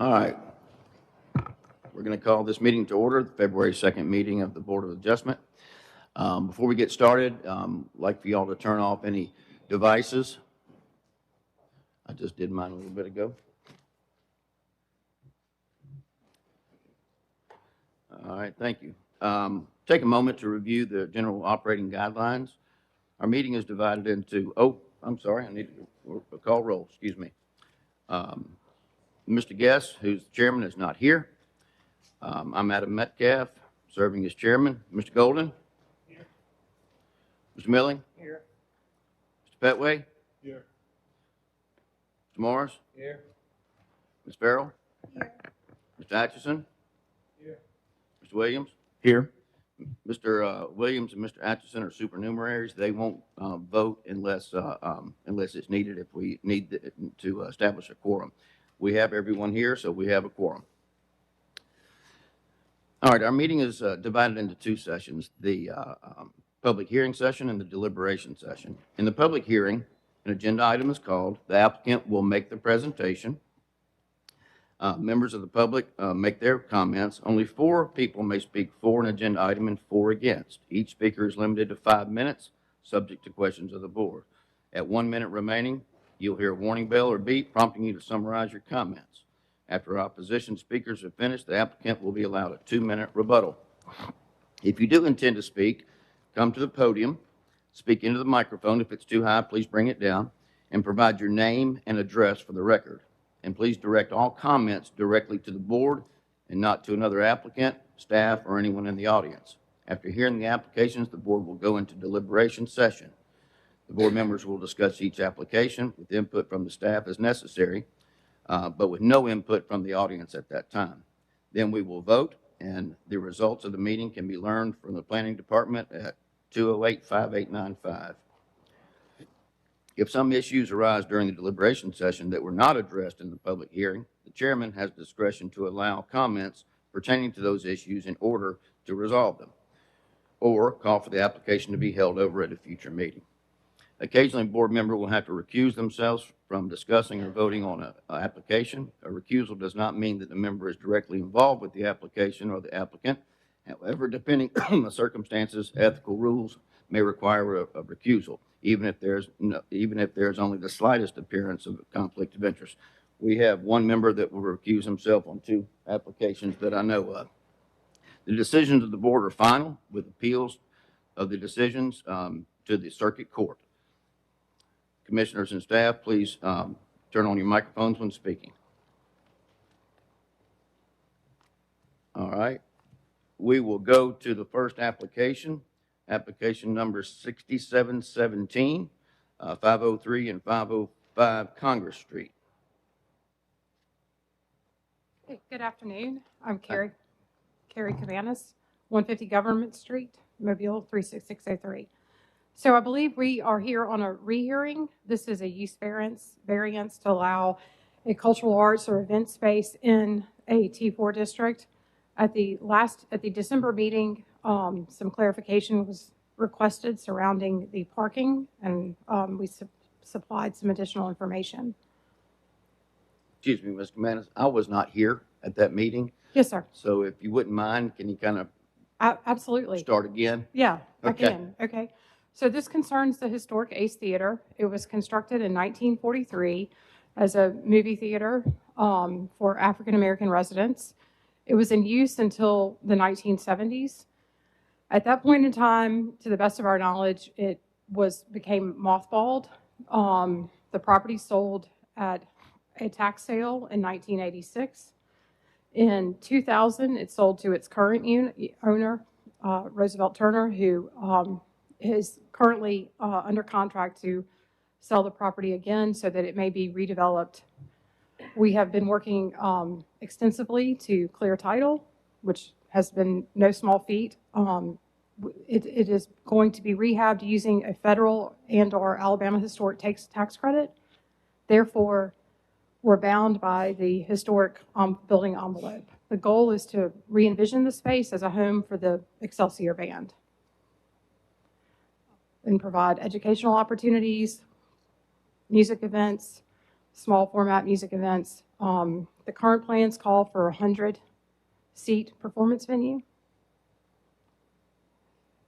All right. We're going to call this meeting to order, the February 2nd meeting of the Board of Adjustment. Before we get started, I'd like for y'all to turn off any devices. I just did mine a little bit ago. All right, thank you. Take a moment to review the general operating guidelines. Our meeting is divided into, I need to call roll, excuse me. Mr. Guest, who's the chairman, is not here. I'm Adam Metcalf, serving as chairman. Mr. Golden? Here. Mr. Milling? Here. Mr. Petway? Here. Mr. Morris? Here. Ms. Farrell? Here. Mr. Atchison? Here. Mr. Williams? Here. Mr. Williams and Mr. Atchison are supernumeraries. They won't vote unless it's needed, if we need to establish a quorum. We have everyone here, so we have a quorum. All right, our meeting is divided into two sessions, the public hearing session and the deliberation session. In the public hearing, an agenda item is called. The applicant will make the presentation. Members of the public make their comments. Only 4 people may speak for an agenda item and 4 against. Each speaker is limited to 5 minutes, subject to questions of the board. At 1 minute remaining, you'll hear a warning bell or beep prompting you to summarize your comments. After opposition speakers have finished, the applicant will be allowed a 2-minute rebuttal. If you do intend to speak, come to the podium, speak into the microphone. If it's too high, please bring it down, and provide your name and address for the record. And please direct all comments directly to the board and not to another applicant, staff, or anyone in the audience. After hearing the applications, the board will go into deliberation session. The board members will discuss each application with input from the staff as necessary, but with no input from the audience at that time. Then we will vote, and the results of the meeting can be learned from the planning department at 208-5895. If some issues arise during the deliberation session that were not addressed in the public hearing, the chairman has discretion to allow comments pertaining to those issues in order to resolve them, or call for the application to be held over at a future meeting. Occasionally, a board member will have to recuse themselves from discussing or voting on an application. A recusal does not mean that the member is directly involved with the application or the applicant. However, depending on the circumstances, ethical rules may require a recusal, even if there's only the slightest appearance of a conflict of interest. We have one member that will recuse himself on 2 applications that I know of. The decisions of the board are final, with appeals of the decisions to the circuit court. Commissioners and staff, please turn on your microphones when speaking. All right. We will go to the first application, application number 6717, 503 and 505 Congress Street. Hey, good afternoon. I'm Carrie Cabanas, 150 Government Street, Mobile 36603. So I believe we are here on a rehearing. This is a use variance to allow a cultural arts or event space in a T4 district. At the December meeting, some clarification was requested surrounding the parking, and we supplied some additional information. Excuse me, Mr. Manis, I was not here at that meeting. Yes, sir. So if you wouldn't mind, can you kind of absolutely start again? Yeah, Okay. I can. Okay. So this concerns the historic Ace Theater. It was constructed in 1943 as a movie theater for African-American residents. It was in use until the 1970s. At that point in time, to the best of our knowledge, it became mothballed. The property sold at a tax sale in 1986. In 2000, it sold to its current owner, Roosevelt Turner, who is currently under contract to sell the property again so that it may be redeveloped. We have been working extensively to clear title, which has been no small feat. It is going to be rehabbed using a federal and/or Alabama historic tax credit. Therefore, we're bound by the historic building envelope. The goal is to re-envision the space as a home for the Excelsior Band and provide educational opportunities, music events, small format music events, The current plans call for a 100-seat performance venue.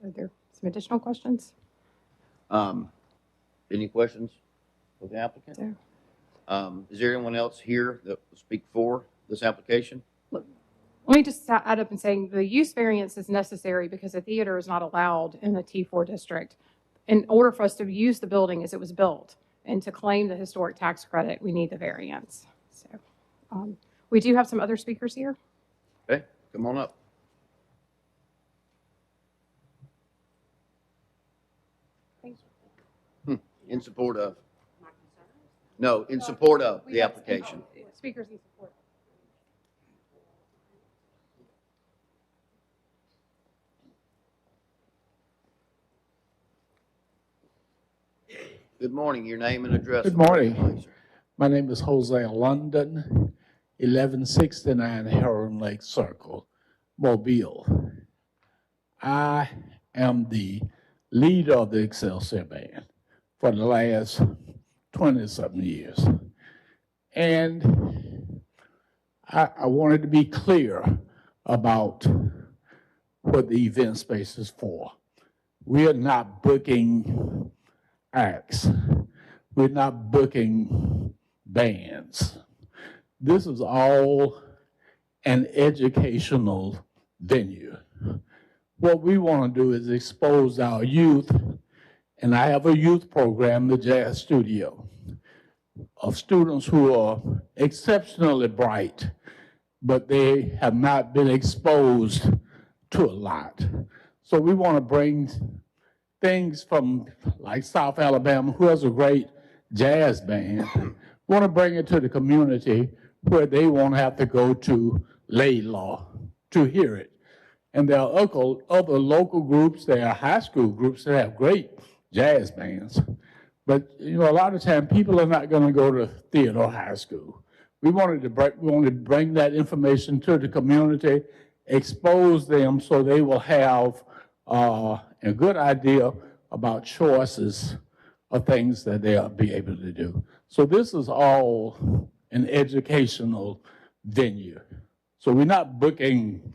Are there some additional questions? Any questions of the applicant? No. Is there anyone else here that will speak for this application? Let me just add up and saying the use variance is necessary because a theater is not allowed in a T4 district. In order for us to use the building as it was built and to claim the historic tax credit, we need the variance. So we do have some other speakers here. Okay, come on up. Thank you. In support of? No, in support of the application. Speakers in support. Good morning. Your name and address. Good morning. My name is Jose London, 1169 Heron Lake Circle, Mobile. I am the leader of the Excelsior Band for the last 20-something years. And I wanted to be clear about what the event space is for. We are not booking acts. We're not booking bands. This is all an educational venue. What we want to do is expose our youth, and I have a youth program, the Jazz Studio, of students who are exceptionally bright, but they have not been exposed to a lot. So we want to bring things from like South Alabama, who has a great jazz band, want to bring it to the community where they won't have to go to Laidlaw to hear it. And there are other local groups, there are high school groups that have great jazz bands. But you know, a lot of times people are not going to go to theater high school. We wanted to bring that information to the community, expose them so they will have a good idea about choices of things that they'll be able to do. So this is all an educational venue. So we're not booking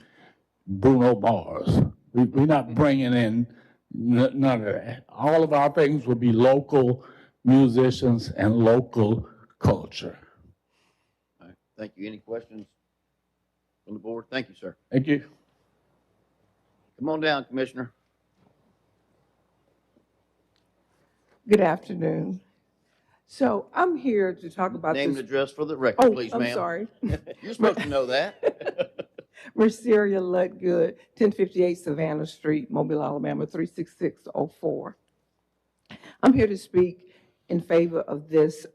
Bruno Mars. We're not bringing in none of that. All of our things will be local musicians and local culture. All right. Thank you. Any questions from the board? Thank you, sir. Thank you. Come on down, Commissioner. Good afternoon. So I'm here to talk about Name and this. address for the record, please, ma'am. I'm sorry. You're supposed to know that. Merceria Ludgood, 1058 Savannah Street, Mobile, Alabama, 36604. I'm here to speak in favor of this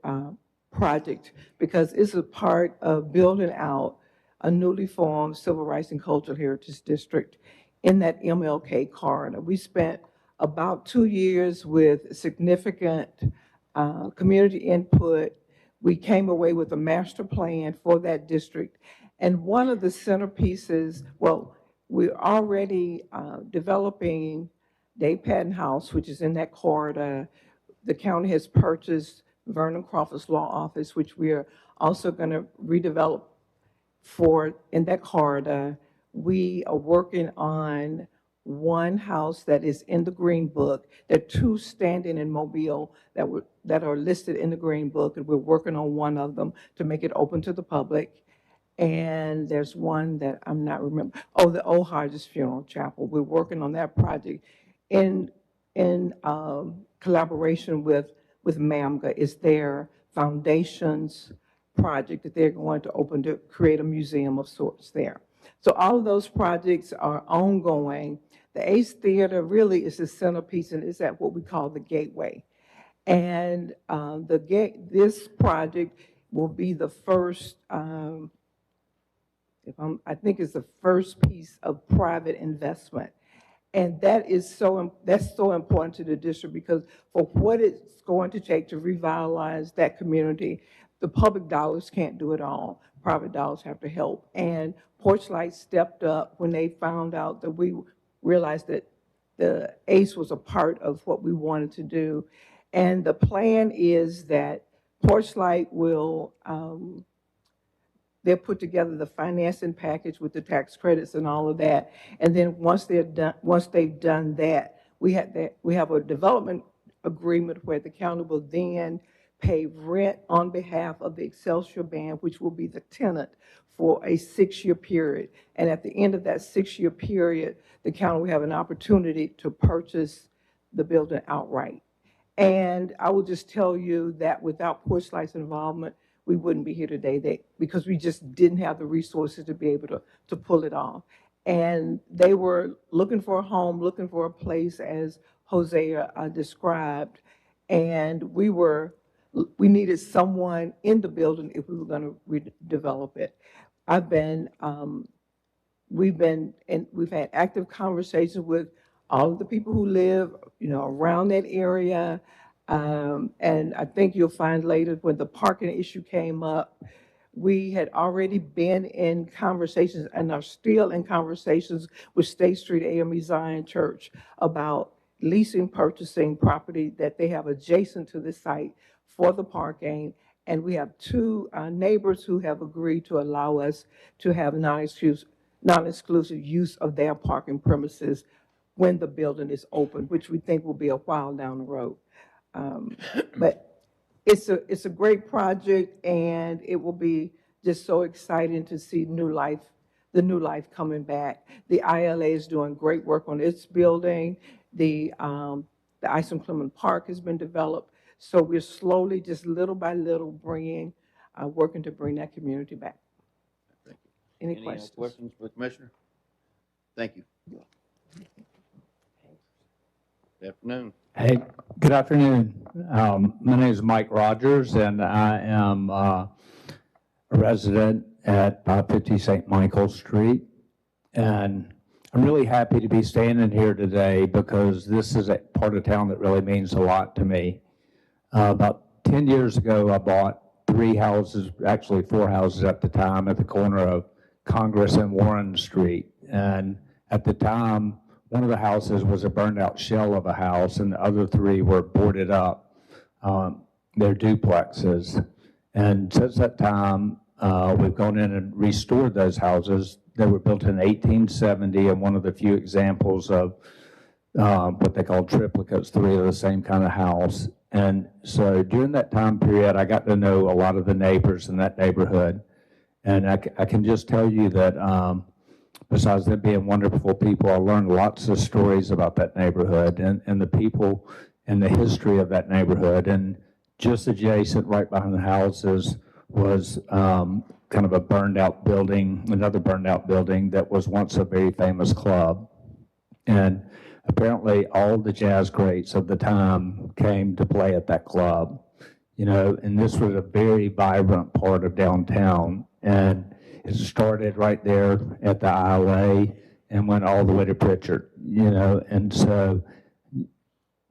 project because it's a part of building out a newly formed Civil Rights and Cultural Heritage District in that MLK corridor. We spent about 2 years with significant community input. We came away with a master plan for that district. And one of the centerpieces, well, we're already developing Dave Patton House, which is in that corridor. The county has purchased Vernon Crawford's law office, which we are also going to redevelop for in that corridor. We are working on one house that is in the Green Book. There are 2 standing in Mobile that are listed in the Green Book, and we're working on one of them to make it open to the public. And there's one that I'm not remembering. Oh, the Old Hodges Funeral Chapel. We're working on that project in collaboration with MAMGA. It's their foundation's project that they're going to open to create a museum of sorts there. So all of those projects are ongoing. The Ace Theater really is the centerpiece, and is at what we call the gateway. And this project will be the first, I think it's the first piece of private investment. And that's so important to the district because for what it's going to take to revitalize that community, the public dollars can't do it all. Private dollars have to help. And Porchlight stepped up when they found out that we realized that the ACE was a part of what we wanted to do. And the plan is that Porchlight will They'll put together the financing package with the tax credits and all of that. And then once they've done that, we have a development agreement where the county will then pay rent on behalf of the Excelsior Band, which will be the tenant for a 6-year period. And at the end of that 6-year period, the county will have an opportunity to purchase the building outright. And I will just tell you that without Porchlight's involvement, we wouldn't be here today, because we just didn't have the resources to be able to pull it off. And they were looking for a home, looking for a place, as Hosea described, and we needed someone in the building if we were going to redevelop it. We've had active conversations with all of the people who live, around that area. And I think you'll find later when the parking issue came up, we had already been in conversations and are still in conversations with State Street AME Zion Church about leasing, purchasing property that they have adjacent to the site for the parking. And we have 2 neighbors who have agreed to allow us to have non-exclusive use of their parking premises when the building is open, which we think will be a while down the road. But it's a great project, and it will be just so exciting to see the new life coming back. The ILA is doing great work on its building. The Isom Clement Park has been developed. So we're slowly, just little by little, working to bring that community back. Thank you. Any questions? Questions for the commissioner? Thank you. Good afternoon. Hey, good afternoon. My name is Mike Rogers, and I am a resident at 550 St. Michael Street. And I'm really happy to be standing here today because this is a part of town that really means a lot to me. About 10 years ago, I bought 3 houses, actually 4 houses at the time, at the corner of Congress and Warren Street. And at the time, one of the houses was a burned out shell of a house, and the other 3 were boarded up. They're duplexes. And since that time, we've gone in and restored those houses. They were built in 1870, and one of the few examples of what they call triplicates, 3 of the same kind of house. And so during that time period, I got to know a lot of the neighbors in that neighborhood. And I can just tell you that besides them being wonderful people, I learned lots of stories about that neighborhood and the people and the history of that neighborhood. And just adjacent, right behind the houses, was kind of a burned out building, another burned out building that was once a very famous club. And apparently all the jazz greats of the time came to play at that club, and this was a very vibrant part of downtown. And it started right there at the ILA and went all the way to Pritchard, and so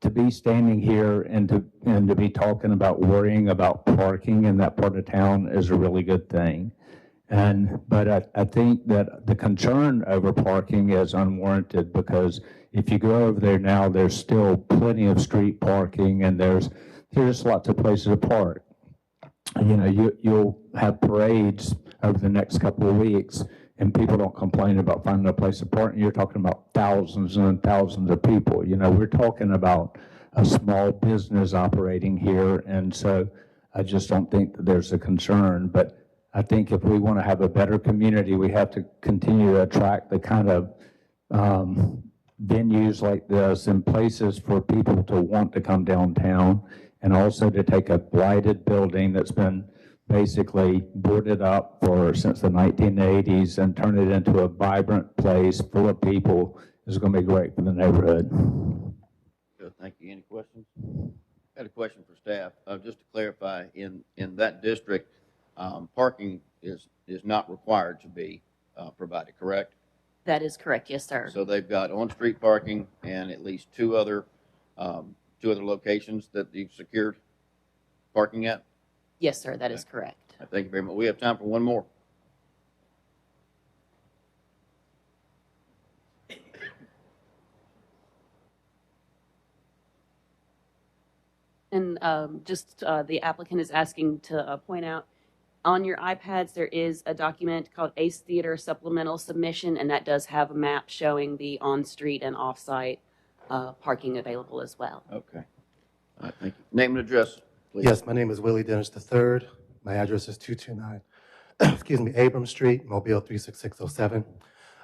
to be standing here and to be talking about worrying about parking in that part of town is a really good thing. But I think that the concern over parking is unwarranted, because if you go over there now, there's still plenty of street parking, and there's lots of places to park. You'll have parades over the next couple of weeks, and people don't complain about finding a place to park. And you're talking about thousands and thousands of people. We're talking about a small business operating here, and so I just don't think that there's a concern. But I think if we want to have a better community, we have to continue to attract the kind of venues like this and places for people to want to come downtown, and also to take a blighted building that's been basically boarded up since the 1980s and turn it into a vibrant place full of people is going to be great for the neighborhood. Good, thank you. Any questions? I had a question for staff. Just to clarify, in that district, parking is not required to be provided, correct? That is correct, yes, sir. So they've got on-street parking and at least two other locations that you've secured parking at? Yes, sir, that is correct. Thank you very much. We have time for one more. And just the applicant is asking to point out, On your iPads, there is a document called Ace Theater Supplemental Submission, and that does have a map showing the on-street and off-site parking available as well. Okay. All right, thank you. Name and address, please. Yes, my name is Willie Dennis III. My address is 229, excuse me, Abram Street, Mobile 36607.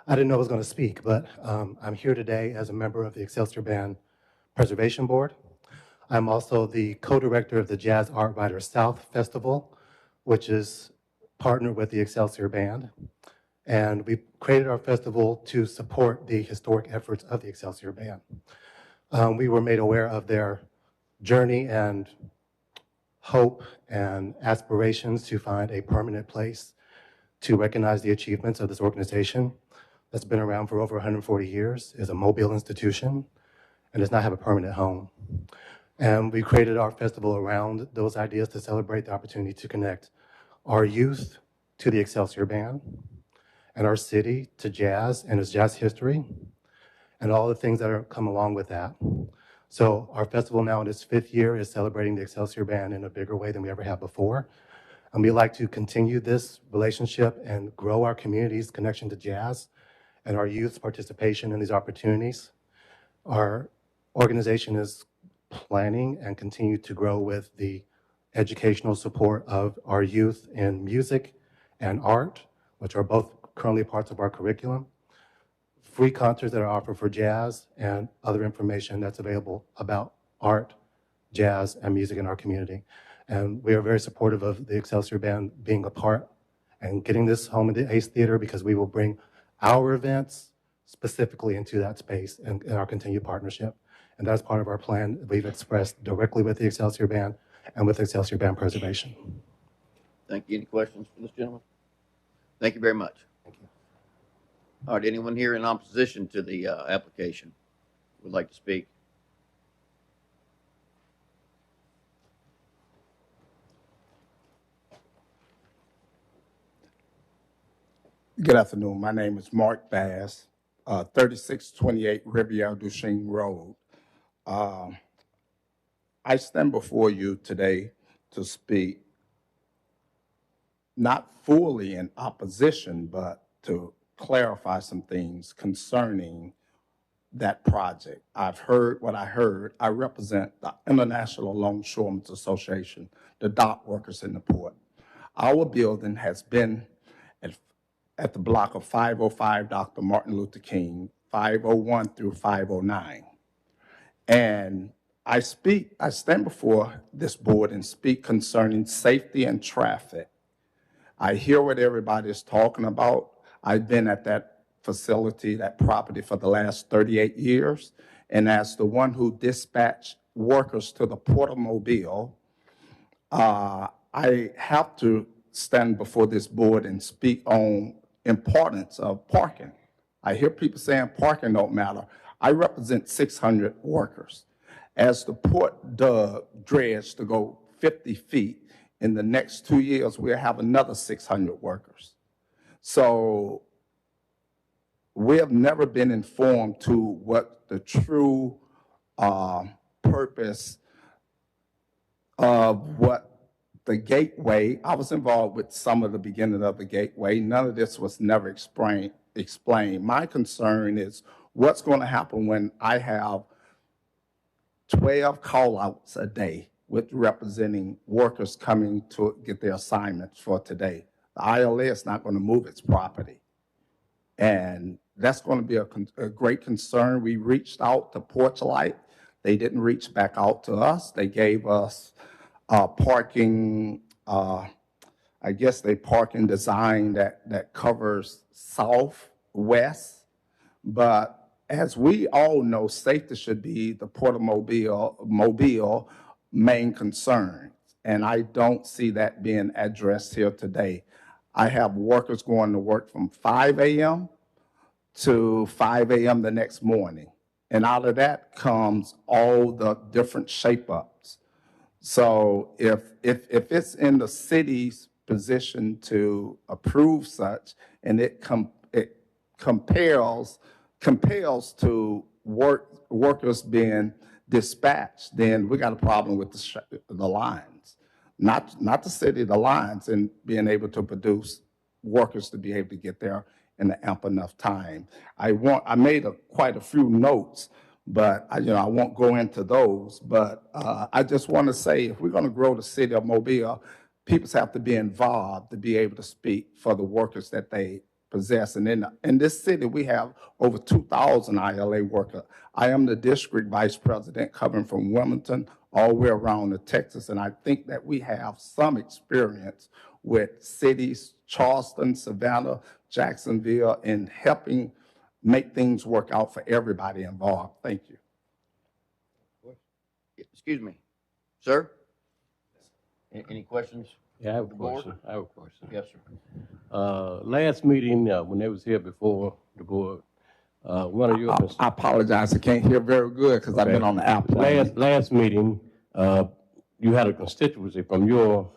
I didn't know I was going to speak, but I'm here today as a member of the Excelsior Band Preservation Board. I'm also the co-director of the Jazz Art Writers South Festival, which is partnered with the Excelsior Band. And we created our festival to support the historic efforts of the Excelsior Band. We were made aware of their journey and hope and aspirations to find a permanent place to recognize the achievements of this organization that's been around for over 140 years, is a mobile institution, and does not have a permanent home. And we created our festival around those ideas to celebrate the opportunity to connect our youth to the Excelsior Band, and our city to jazz and its jazz history, and all the things that are come along with that. So our festival now in its 5th year is celebrating the Excelsior Band in a bigger way than we ever have before. And we'd like to continue this relationship and grow our community's connection to jazz and our youth's participation in these opportunities. Our organization is planning and continue to grow with the educational support of our youth in music and art, which are both currently parts of our curriculum. Free concerts that are offered for jazz and other information that's available about art, jazz, and music in our community. And we are very supportive of the Excelsior Band being a part and getting this home in the Ace Theater, because we will bring our events specifically into that space and in our continued partnership. And that's part of our plan that we've expressed directly with the Excelsior Band and with Excelsior Band Preservation. Thank you. Any questions for this gentleman? Thank you very much. Thank you. All right, anyone here in opposition to the application would like to speak? Good afternoon. My name is Mark Bass, 3628 Riviere Duchesne Road. I stand before you today to speak not fully in opposition, but to clarify some things concerning that project. I've heard what I heard. I represent the International Longshoremen's Association, the dock workers in the port. Our building has been at the block of 505 Dr. Martin Luther King, 501 through 509. And I stand before this board and speak concerning safety and traffic. I hear what everybody is talking about. I've been at that facility, that property, for the last 38 years. And as the one who dispatched workers to the Port of Mobile, I have to stand before this board and speak on importance of parking. I hear people saying parking don't matter. I represent 600 workers. As the port dredged to go 50 feet, in the next 2 years, we'll have another 600 workers. So we have never been informed to what the true purpose of what the gateway. I was involved with some of the beginning of the gateway. None of this was never explained. My concern is what's going to happen when I have 12 call-outs a day with representing workers coming to get their assignments for today. The ILA is not going to move its property. And that's going to be a great concern. We reached out to Porchlight. They didn't reach back out to us. They gave us parking, I guess they parking design that covers southwest. But as we all know, safety should be the Port of Mobile main concern. And I don't see that being addressed here today. I have workers going to work from 5 a.m. to 5 a.m. the next morning. And out of that comes all the different shape-ups. So if it's in the city's position to approve such, and it compels to workers being dispatched, then we got a problem with the lines. not the city, the lines, and being able to produce workers to be able to get there in ample enough time. I made quite a few notes, but I won't go into those. But I just want to say, if we're going to grow the city of Mobile, people have to be involved to be able to speak for the workers that they possess. And in this city, we have over 2,000 ILA workers. I am the district vice president covering from Wilmington all the way around to Texas, and I think that we have some experience with cities, Charleston, Savannah, Jacksonville, in helping make things work out for everybody involved. Thank you. Excuse me. Sir? Any questions? Yeah, I have a The board? question. I have a question. Yes, sir. Last meeting, when they was here before the board, one of your. I apologize, I can't hear very good because I've been on the airplane. Last meeting, you had a constituency from your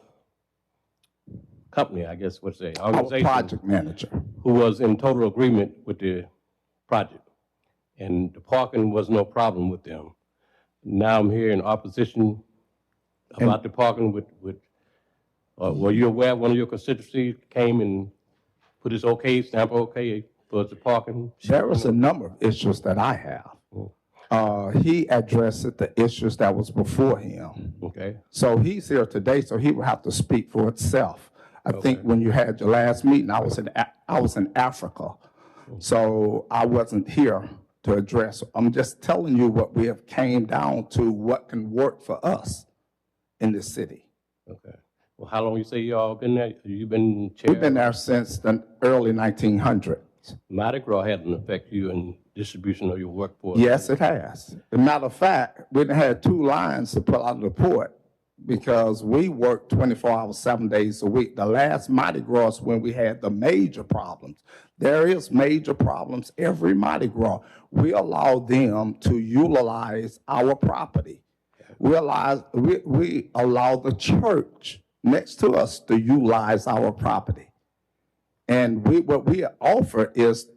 company, I guess, what's say, Our organization. project manager. Who was in total agreement with the project. And the parking was no problem with them. Now I'm hearing opposition about the parking were you aware one of your constituencies came and put his stamp okay for the parking? There was a number of issues that I have. He addressed the issues that was before him. Okay. So he's here today, so he will have to speak for itself. I think when you had your last meeting, I was in Africa, so I wasn't here to address. I'm just telling you what we have came down to, what can work for us in this city. Okay. Well, how long you say y'all been there? You been chair? We've been there since the early 1900s. Mardi Gras hadn't affected you in distribution of your workforce? Yes, it has. As a matter of fact, we had 2 lines to pull out of the port because we worked 24 hours, 7 days a week. The last Mardi Gras when we had the major problems. There is major problems every Mardi Gras. We allow them to utilize our property. We allow the church next to us to utilize our property. And what we offer is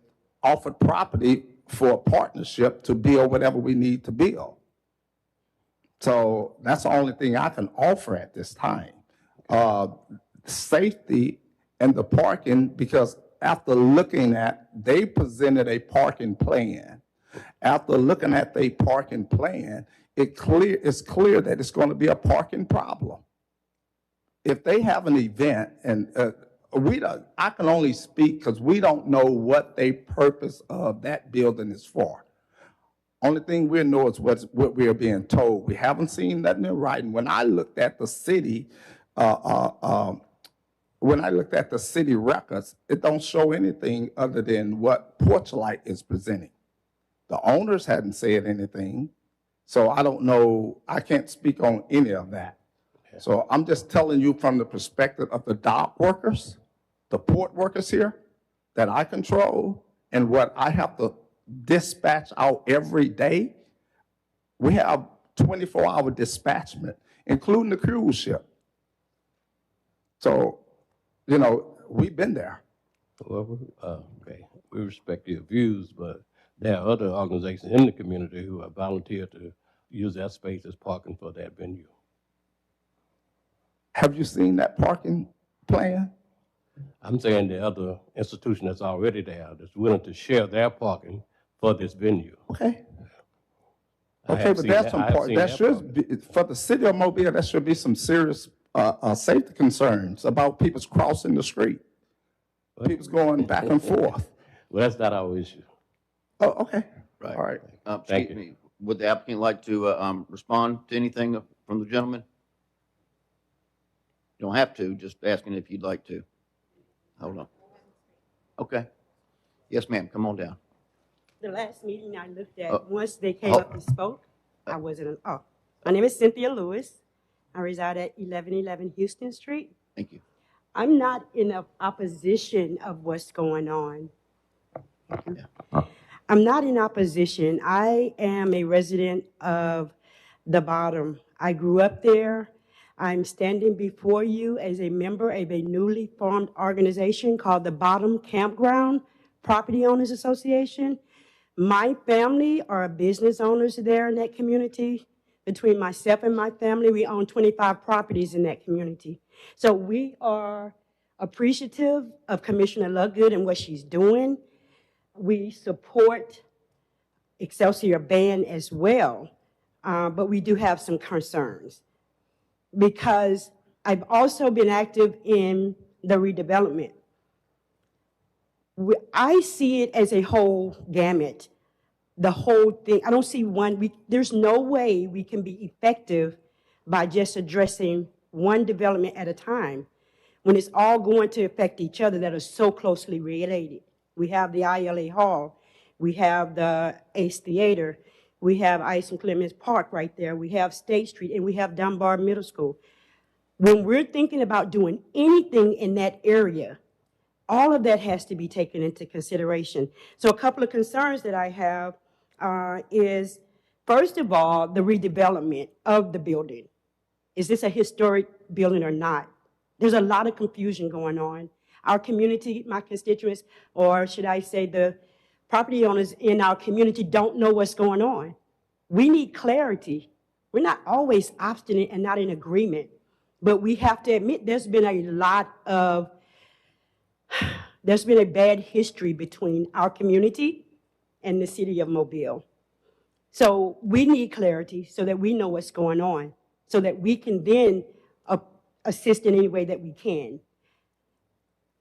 offered property for a partnership to build whatever we need to build. So that's the only thing I can offer at this time. Safety and the parking, because after looking at, they presented a parking plan. After looking at the parking plan, it's clear that it's going to be a parking problem. If they have an event, and I can only speak because we don't know what the purpose of that building is for. Only thing we know is what we are being told. We haven't seen nothing in writing. When I looked at the city, records, it don't show anything other than what Porchlight is presenting. The owners hadn't said anything, so I don't know. I can't speak on any of that. So I'm just telling you from the perspective of the dock workers, the port workers here that I control, and what I have to dispatch out every day. We have 24-hour dispatchment, including the cruise ship. So, we've been there. Well, okay, we respect your views, but there are other organizations in the community who have volunteered to use that space as parking for that venue. Have you seen that parking plan? I'm saying the other institution that's already there that's willing to share their parking for this venue. Okay. Okay, but there's some part, that should be, for the city of Mobile, there should be some serious safety concerns about people's crossing the street. People's going back and forth. Well, that's not our issue. Oh, okay. Right. All right. Thank Excuse me. Would the applicant like to respond to anything from the gentleman? You don't have to, just asking if you'd like to. Hold on. Okay. Yes, ma'am, come on down. The last meeting I looked at, Oh. once they came up and spoke, I wasn't, my name is Cynthia Lewis. I reside at 1111 Houston Street. Thank you. I'm not in opposition of what's going on. I'm not in opposition. I am a resident of the Bottom. I grew up there. I'm standing before you as a member of a newly formed organization called the Bottom Campground Property Owners Association. My family are business owners there in that community. Between myself and my family, we own 25 properties in that community. So we are appreciative of Commissioner Ludgood and what she's doing. We support Excelsior Band as well, but we do have some concerns because I've also been active in the redevelopment. I see it as a whole gamut, the whole thing. I don't see there's no way we can be effective by just addressing one development at a time when it's all going to affect each other that are so closely related. We have the ILA Hall, we have the Ace Theater, we have Ice and Clemens Park right there, we have State Street, and we have Dunbar Middle School. When we're thinking about doing anything in that area, all of that has to be taken into consideration. So a couple of concerns that I have is, first of all, the redevelopment of the building. Is this a historic building or not? There's a lot of confusion going on. Our community, my constituents, or should I say the property owners in our community don't know what's going on. We need clarity. We're not always obstinate and not in agreement, but we have to admit there's been a bad history between our community and the city of Mobile. So we need clarity so that we know what's going on, so that we can then assist in any way that we can.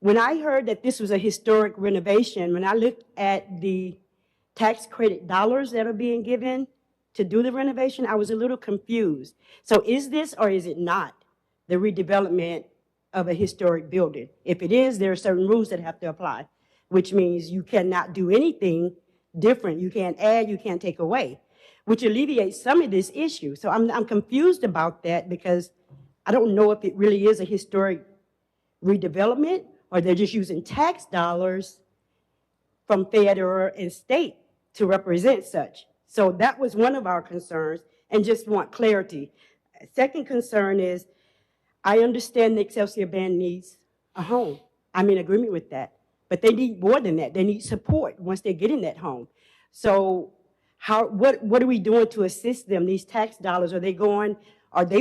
When I heard that this was a historic renovation, when I looked at the tax credit dollars that are being given to do the renovation, I was a little confused. So is this or is it not the redevelopment of a historic building? If it is, there are certain rules that have to apply, which means you cannot do anything different. You can't add, you can't take away, which alleviates some of this issue. So I'm confused about that because I don't know if it really is a historic redevelopment or they're just using tax dollars from federal and state to represent such. So that was one of our concerns and just want clarity. Second concern is I understand the Excelsior Band needs a home. I'm in agreement with that. But they need more than that. They need support once they get in that home. So what are we doing to assist them? These tax dollars, are they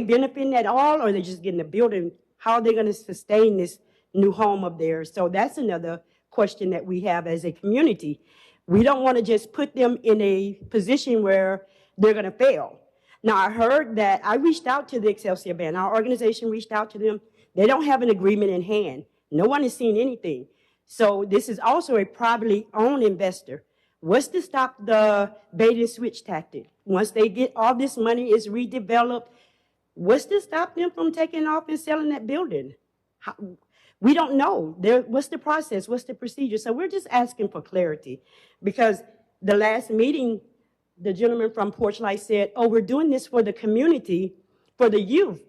benefiting at all, or are they just getting a building? How are they going to sustain this new home of theirs? So that's another question that we have as a community. We don't want to just put them in a position where they're going to fail. Now, I heard that I reached out to the Excelsior Band. Our organization reached out to them. They don't have an agreement in hand. No one has seen anything. So this is also a privately owned investor. What's to stop the bait and switch tactic? Once they get all this money is redeveloped, what's to stop them from taking off and selling that building? We don't know. What's the process? What's the procedure? So we're just asking for clarity because the last meeting, the gentleman from Porchlight said, oh, we're doing this for the community, for the youth.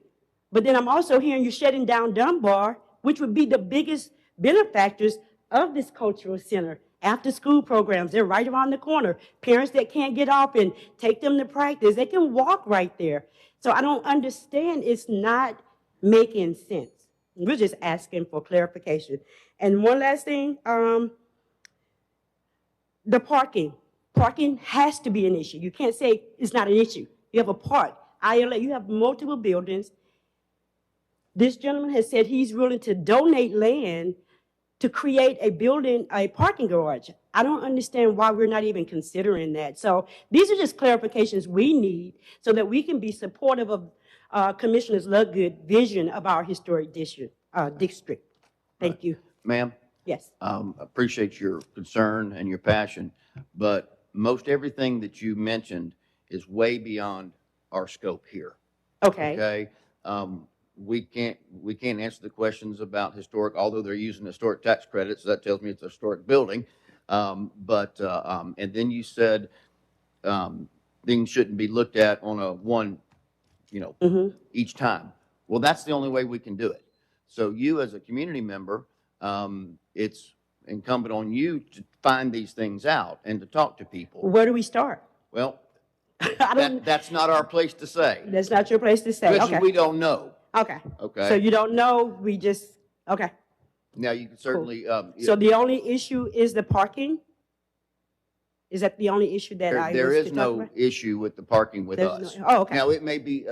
But then I'm also hearing you shutting down Dunbar, which would be the biggest benefactors of this cultural center. After school programs, they're right around the corner. Parents that can't get off and take them to practice, they can walk right there. So I don't understand. It's not making sense. We're just asking for clarification. And one last thing, the parking. Parking has to be an issue. You can't say it's not an issue. You have a park, ILA, you have multiple buildings. This gentleman has said he's willing to donate land to create a parking garage. I don't understand why we're not even considering that. So these are just clarifications we need so that we can be supportive of Commissioner Ludgood's vision of our historic district. Thank you. Ma'am? Yes. Appreciate your concern and your passion, but most everything that you mentioned is way beyond our scope here. Okay. Okay? We can't answer the questions about historic, although they're using historic tax credits, so that tells me it's a historic building. And then you said things shouldn't be looked at on a one, each time. Well, that's the only way we can do it. So you as a community member, it's incumbent on you to find these things out and to talk to people. Where do we start? Well, that's not our place to say. That's not your place to say. Because Okay. we don't know. Okay. Okay. So you don't know, we just, okay. Now, you can certainly, So the only issue is the parking? Is that the only issue that I There was is to talk no about? issue with the parking with There's us. no- oh, okay. Now, it may be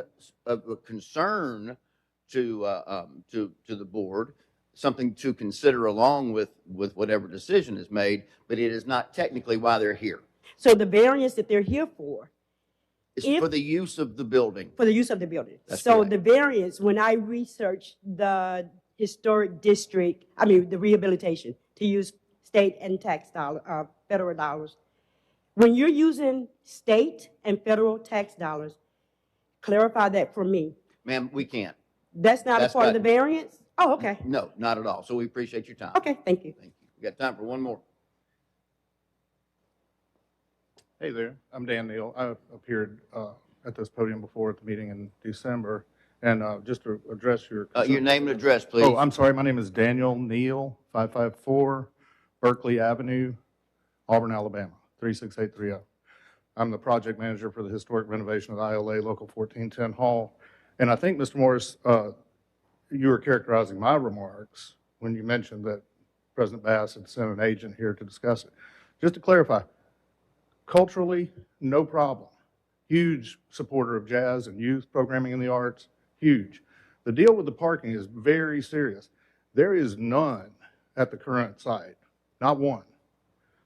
of a concern to the board, something to consider along with whatever decision is made, but it is not technically why they're here. So the variance that they're here for, It's If- for the use of the building. for the use of the building. That's So correct. the variance, when I researched the historic district, the rehabilitation, to use state and federal dollars, when you're using state and federal tax dollars, clarify that for me. Ma'am, we can't. That's not a That's part of the not- variance? Oh, okay. No, not at all. So we appreciate your time. Okay, thank you. Thank you. We got time for one more. Hey there, I'm Dan Neal. I appeared at this podium before at the meeting in December. And just to address your... Your name and address, please. Oh, I'm sorry, my name is Daniel Neal, 554 Berkeley Avenue, Auburn, Alabama, 36830. I'm the project manager for the historic renovation of the ILA Local 1410 Hall. And I think, Mr. Morris, you were characterizing my remarks when you mentioned that President Bass had sent an agent here to discuss it. Just to clarify, culturally, no problem. Huge supporter of jazz and youth programming in the arts, huge. The deal with the parking is very serious. There is none at the current site, not one.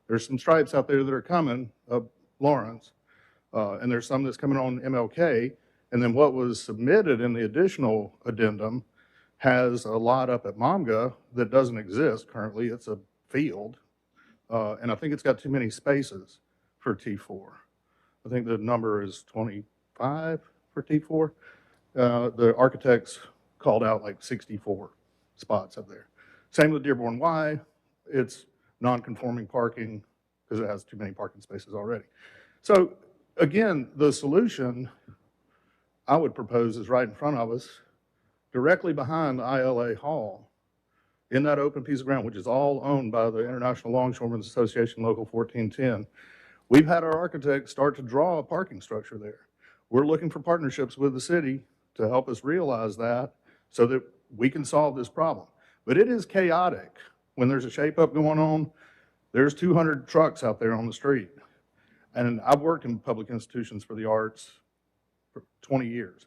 There's some stripes out there that are coming up Lawrence, and there's some that's coming on MLK. And then what was submitted in the additional addendum has a lot up at Momga that doesn't exist currently. It's a field, and I think it's got too many spaces for T4. I think the number is 25 for T4. The architects called out like 64 spots up there. Same with Dearborn Y. It's non-conforming parking because it has too many parking spaces already. So again, the solution I would propose is right in front of us, directly behind the ILA Hall, in that open piece of ground, which is all owned by the International Longshoremen's Association Local 1410. We've had our architects start to draw a parking structure there. We're looking for partnerships with the city to help us realize that so that we can solve this problem. But it is chaotic. When there's a shape-up going on, there's 200 trucks out there on the street. And I've worked in public institutions for the arts for 20 years.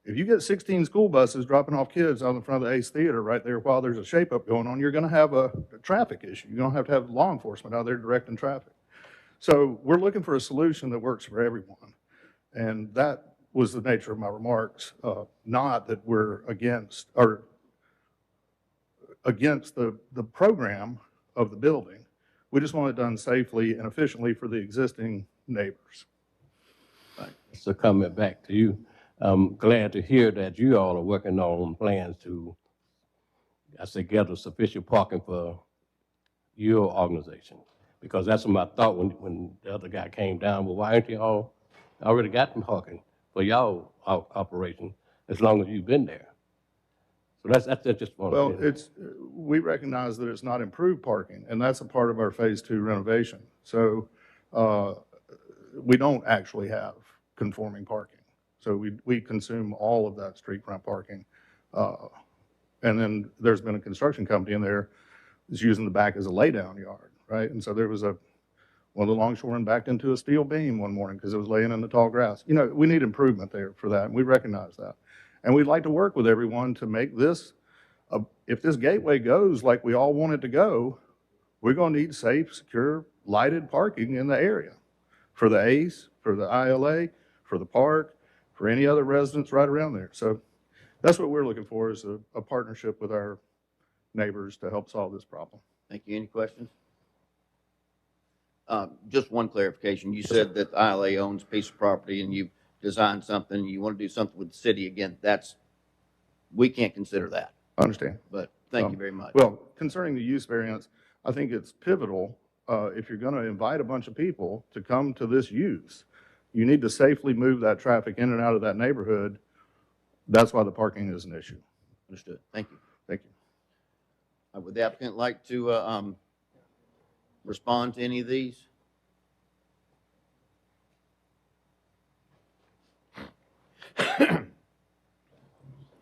If you get 16 school buses dropping off kids out in front of the Ace Theater right there while there's a shape-up going on, you're going to have a traffic issue. You're going to have law enforcement out there directing traffic. So we're looking for a solution that works for everyone. And that was the nature of my remarks, not that we're against the program of the building. We just want it done safely and efficiently for the existing neighbors. So coming back to you, I'm glad to hear that you all are working on plans to, gather sufficient parking for your organization. Because that's what I thought when the other guy came down. Well, why aren't you all already got them parking for y'all operation as long as you've been there? So that's just one. Well, we recognize that it's not improved parking, and that's a part of our Phase 2 renovation. So we don't actually have conforming parking. So we consume all of that street front parking. And then there's been a construction company in there that's using the back as a laydown yard, right? And so there was one of the longshoremen backed into a steel beam one morning because it was laying in the tall grass. You know, we need improvement there for that, and we recognize that. And we'd like to work with everyone to make this, if this gateway goes like we all want it to go, we're going to need safe, secure, lighted parking in the area for the ACE, for the ILA, for the park, for any other residents right around there. So that's what we're looking for, is a partnership with our neighbors to help solve this problem. Thank you. Any questions? Just one clarification. You said that the ILA owns a piece of property and you've designed something, and you want to do something with the city. Again, we can't consider that. I understand. But thank you very much. Well, concerning the use variance, I think it's pivotal. If you're going to invite a bunch of people to come to this use, you need to safely move that traffic in and out of that neighborhood. That's why the parking is an issue. Understood. Thank you. Thank you. Would the applicant like to respond to any of these?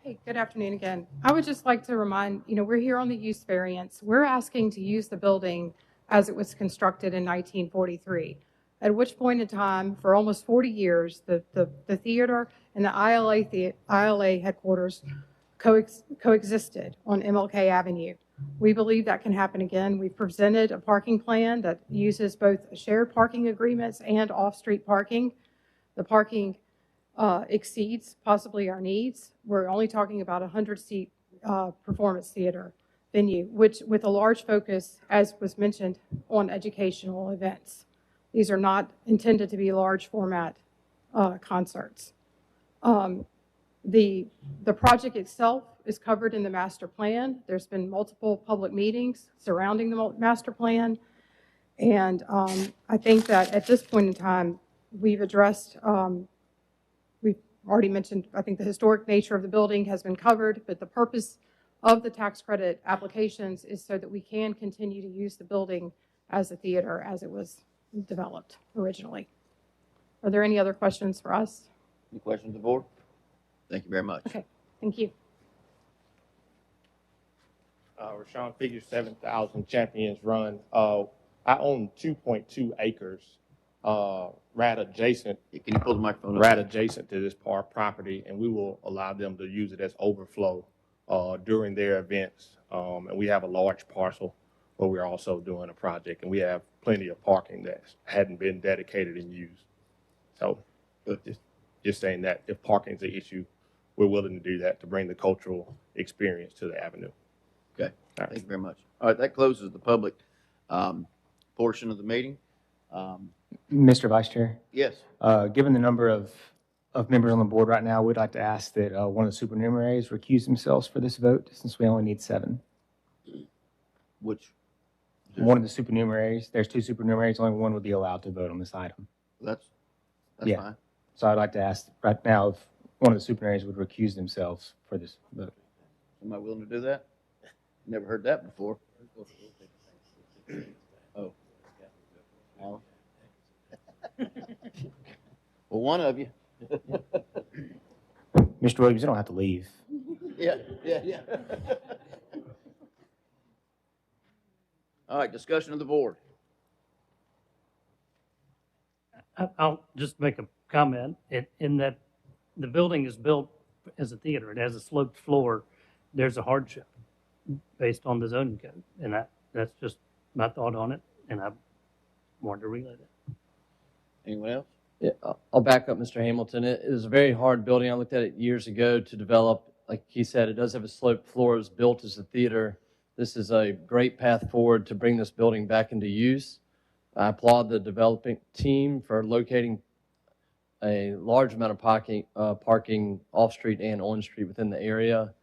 Hey, good afternoon again. I would just like to remind, we're here on the use variance. We're asking to use the building as it was constructed in 1943. at which point in time, for almost 40 years, the theater and the ILA headquarters coexisted on MLK Avenue. We believe that can happen again. We've presented a parking plan that uses both shared parking agreements and off-street parking. The parking exceeds possibly our needs. We're only talking about a 100-seat performance theater venue, which with a large focus, as was mentioned, on educational events. These are not intended to be large format concerts. The project itself is covered in the master plan. There's been multiple public meetings surrounding the master plan. And I think that at this point in time, we've addressed, we've already mentioned, I think the historic nature of the building has been covered, but the purpose of the tax credit applications is so that we can continue to use the building as a theater as it was developed originally. Are there any other questions for us? Any questions of the board? Thank you very much. Okay, thank you. Rashawn Figure 7000 Champions Run. I own 2.2 acres right adjacent. Can you pull the microphone up? Right adjacent to this property, and we will allow them to use it as overflow during their events. And we have a large parcel where we're also doing a project, and we have plenty of parking that hadn't been dedicated and used. So just saying that if parking is an issue, we're willing to do that to bring the cultural experience to the avenue. Okay, thank you very much. All right, that closes the public portion of the meeting. Mr. Vice Chair, Yes, given the number of members on the board right now, we'd like to ask that one of the supernumeraries recuse themselves for this vote, since we only need 7. which, One of the supernumeraries, there's 2 supernumeraries, only one would be allowed to vote on this item. that's Yeah. fine. So I'd like to ask right now if one of the supernumeraries would recuse themselves for this vote. Somebody willing to do that? Never heard that before. Oh. Alan? Well, one of you. Mr. Williams, you don't have to leave. Yeah. All right, discussion of the board. I'll just make a comment in that the building is built as a theater. It has a sloped floor. There's a hardship based on the zoning code. And that's just my thought on it. And I wanted to relay that. Anyone else? Yeah, I'll back up Mr. Hamilton. It is a very hard building. I looked at it years ago to develop. Like he said, it does have a sloped floor. It was built as a theater. This is a great path forward to bring this building back into use. I applaud the developing team for locating a large amount of parking off-street and on-street within the area.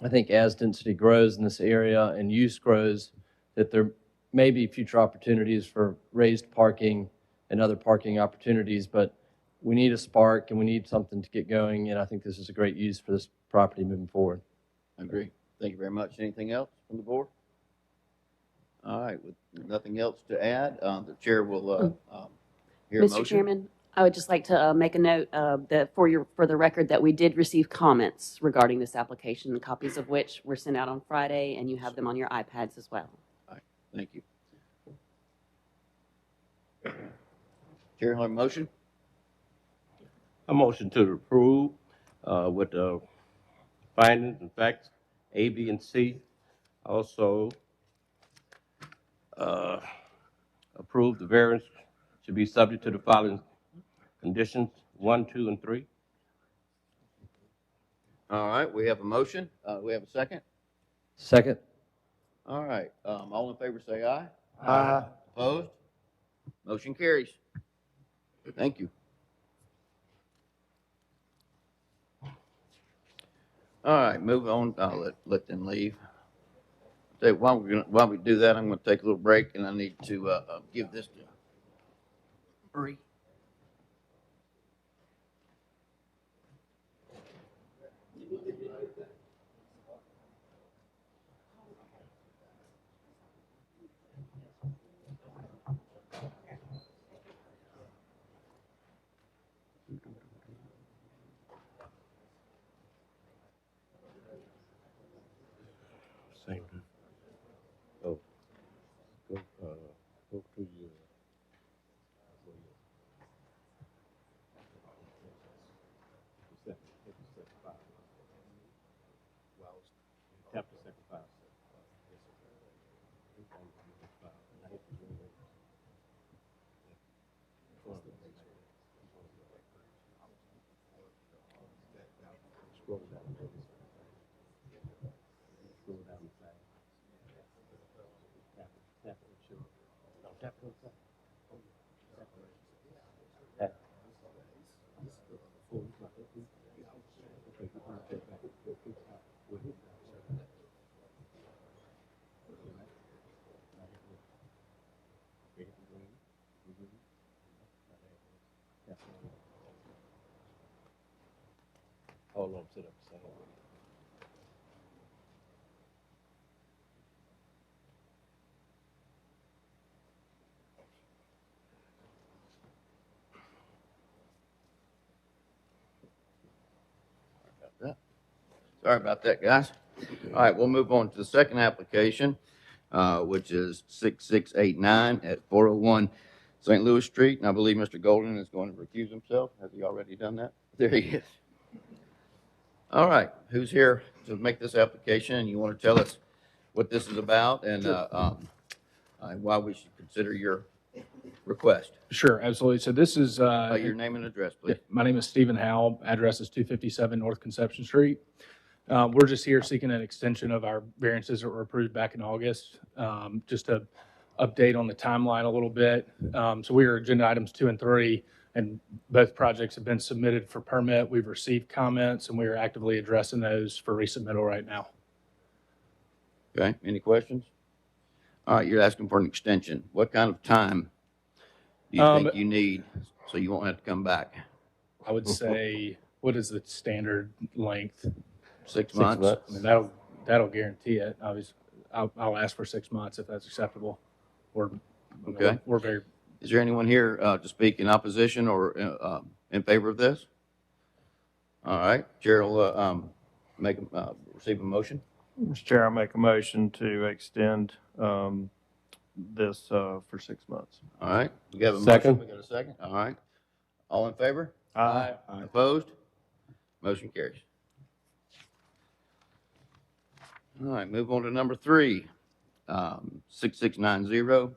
I think as density grows in this area and use grows, that there may be future opportunities for raised parking and other parking opportunities, but we need a spark and we need something to get going, and I think this is a great use for this property moving forward. I agree. Thank you very much. Anything else from the board? All right, with nothing else to add, the chair will hear a motion. Mr. Chairman, I would just like to make a note that for the record that we did receive comments regarding this application, copies of which were sent out on Friday, and you have them on your iPads as well. All right, thank you. Chair, have a motion? A motion to approve with the findings and facts A, B, and C. Also, approve the variance to be subject to the following conditions, 1, 2, and 3. All right, we have a motion. We have a second. Second. All right, all in favor say aye. Aye. Opposed? Motion carries. Thank you. All right, move on. I'll let them leave. While we do that, I'm going to take a little break, and I need to give this to Bree. Same. Oh, go to your Hold on, sit up. Sorry about that, guys. All right, we'll move on to the second application, which is 6689 at 401 St. Louis Street. And I believe Mr. Golden is going to recuse himself. Has he already done that? There he is. All right, who's here to make this application? And you want to tell us what this is about and why we should consider your request? Sure, absolutely. So this is. Your name and address, please. My name is Stephen Howell. Address is 257 North Conception Street. We're just here seeking an extension of our variances that were approved back in August. Just to update on the timeline a little bit. So we are agenda items 2 and 3, and both projects have been submitted for permit. We've received comments, and we are actively addressing those for resubmittal right now. Okay, any questions? All right, you're asking for an extension. What kind of time do you think you need so you won't have to come back? I would say, what is the standard length? 6 months? I mean, that'll guarantee it. Obviously, I'll ask for 6 months if that's acceptable. Okay. We're very. Is there anyone here to speak in opposition or in favor of this? All right, Chair will receive a motion. Mr. Chair, I make a motion to extend this for 6 months. All right, we got a Second. motion. We got a second. All right. All in favor? Aye. Opposed? Motion carries. All right, move on to number 3, 6690.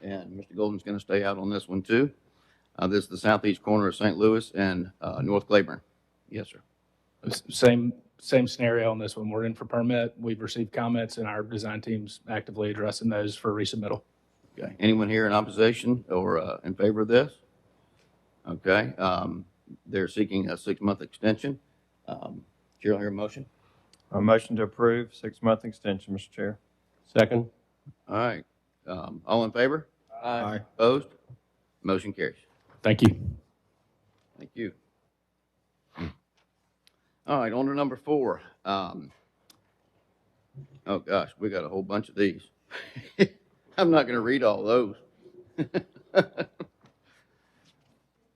And Mr. Golden's going to stay out on this one too. This is the southeast corner of St. Louis and North Claiborne. Yes, sir. Same scenario on this one. We're in for permit. We've received comments, and our design team's actively addressing those for resubmittal. Okay. Anyone here in opposition or in favor of this? Okay. They're seeking a 6-month extension. Chair will hear a motion. A motion to approve 6-month extension, Mr. Chair. Second. All right. All in favor? Aye. Opposed? Motion carries. Thank you. Thank you. All right, on to number 4. Oh gosh, we got a whole bunch of these. I'm not going to read all those.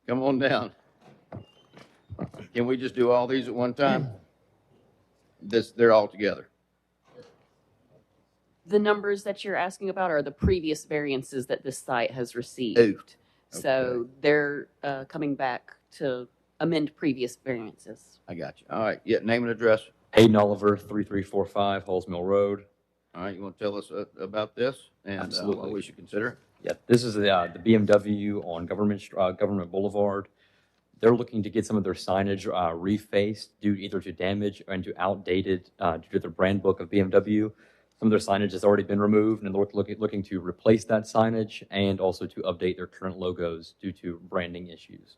Come on down. Can we just do all these at one time? They're all together. The numbers that you're asking about are the previous variances that this site has received. So they're coming back to amend previous variances. I got you. All right. Yeah, name and address. Hayden Oliver, 3345 Halls Mill Road. All right. You want to tell us about this and what we should consider? Yeah, this is the BMW on Government Boulevard. They're looking to get some of their signage refaced due either to damage and to outdated due to their brand book of BMW. Some of their signage has already been removed, and they're looking to replace that signage and also to update their current logos due to branding issues.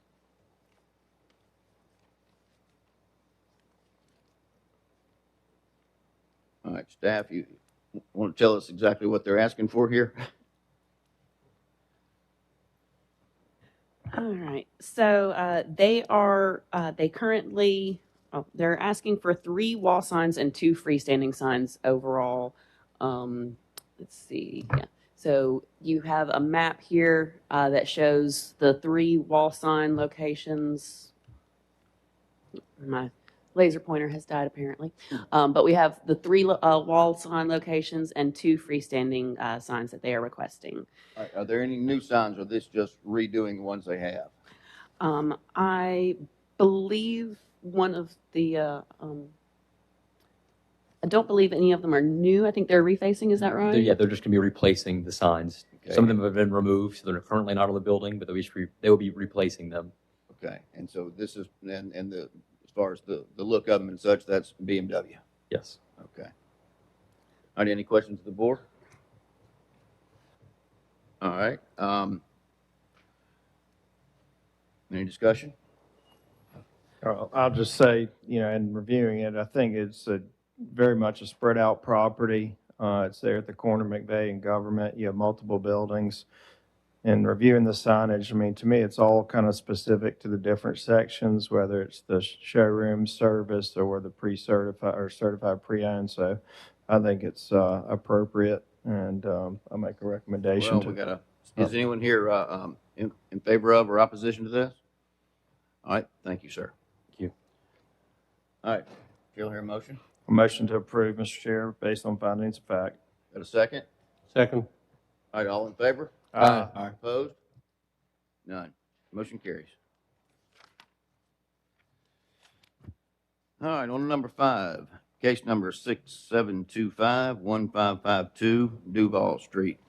All right, staff, you want to tell us exactly what they're asking for here? All right. So they currently, they're asking for 3 wall signs and 2 freestanding signs overall. Let's see. Yeah. So you have a map here that shows the 3 wall sign locations. My laser pointer has died apparently. But we have the 3 wall sign locations and 2 freestanding signs that they are requesting. All right, are there any new signs, or this just redoing the ones they have? I believe one of the, I don't believe any of them are new. I think they're refacing, is that right? Yeah, they're just going to be replacing the signs. Okay. Some of them have been removed, so they're currently not on the building, but they will be replacing them. Okay, and so this is, and as far as the look of them and such, that's BMW? Yes. Okay. All right, any questions of the board? All right. Any discussion? I'll just say, in reviewing it, I think it's very much a spread out property. It's there at the corner of McVeigh and Government. You have multiple buildings. And reviewing the signage, I mean, to me, it's all kind of specific to the different sections, whether it's the showroom service or the pre-certified or certified pre-owned. So I think it's appropriate, and I'll make a recommendation. Well, is anyone here in favor of or opposition to this? All right, thank you, sir. Thank you. All right, you'll hear a motion? A motion to approve, Mr. Chair, based on findings of fact. Got a second? Second. All right, all in favor? Aye. Aye. Opposed? None. Motion carries. All right, on to number 5, case number 6725-1552 Duval Street.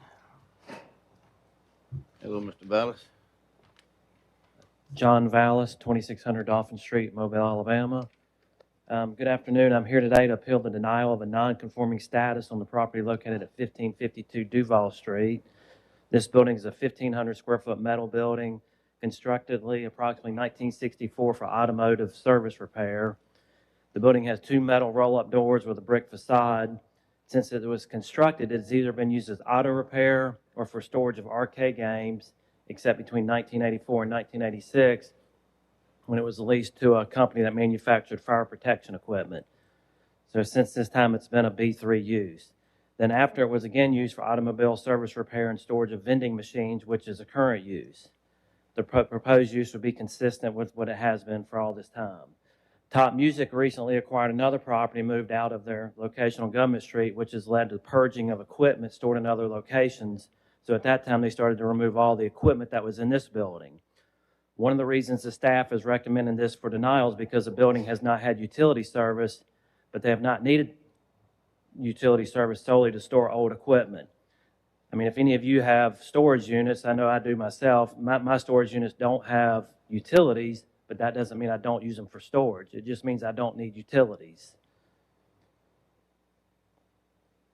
Hello, Mr. Vallis. John Vallis, 2600 Dolphin Street, Mobile, Alabama. Good afternoon. I'm here today to appeal the denial of a non-conforming status on the property located at 1552 Duval Street. This building is a 1,500 square foot metal building, constructedly approximately 1964 for automotive service repair. The building has 2 metal roll-up doors with a brick facade. Since it was constructed, it's either been used as auto repair or for storage of arcade games, except between 1984 and 1986, when it was leased to a company that manufactured fire protection equipment. So since this time, it's been a B3 use. Then after, it was again used for automobile service repair and storage of vending machines, which is a current use. The proposed use would be consistent with what it has been for all this time. Top Music recently acquired another property, moved out of their location on Government Street, which has led to purging of equipment stored in other locations. So at that time, they started to remove all the equipment that was in this building. One of the reasons the staff is recommending this for denial is because the building has not had utility service, but they have not needed utility service solely to store old equipment. I mean, if any of you have storage units, I know I do myself, my storage units don't have utilities, but that doesn't mean I don't use them for storage. It just means I don't need utilities.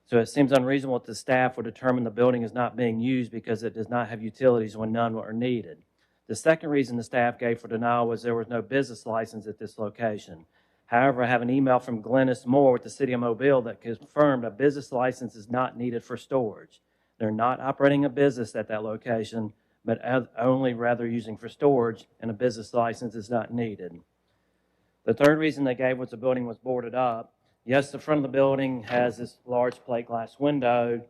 So it seems unreasonable that the staff would determine the building is not being used because it does not have utilities when none are needed. The second reason the staff gave for denial was there was no business license at this location. However, I have an email from Glennis Moore with the City of Mobile that confirmed a business license is not needed for storage. They're not operating a business at that location, but only rather using for storage, and a business license is not needed. The third reason they gave was the building was boarded up. Yes, the front of the building has this large plate glass window,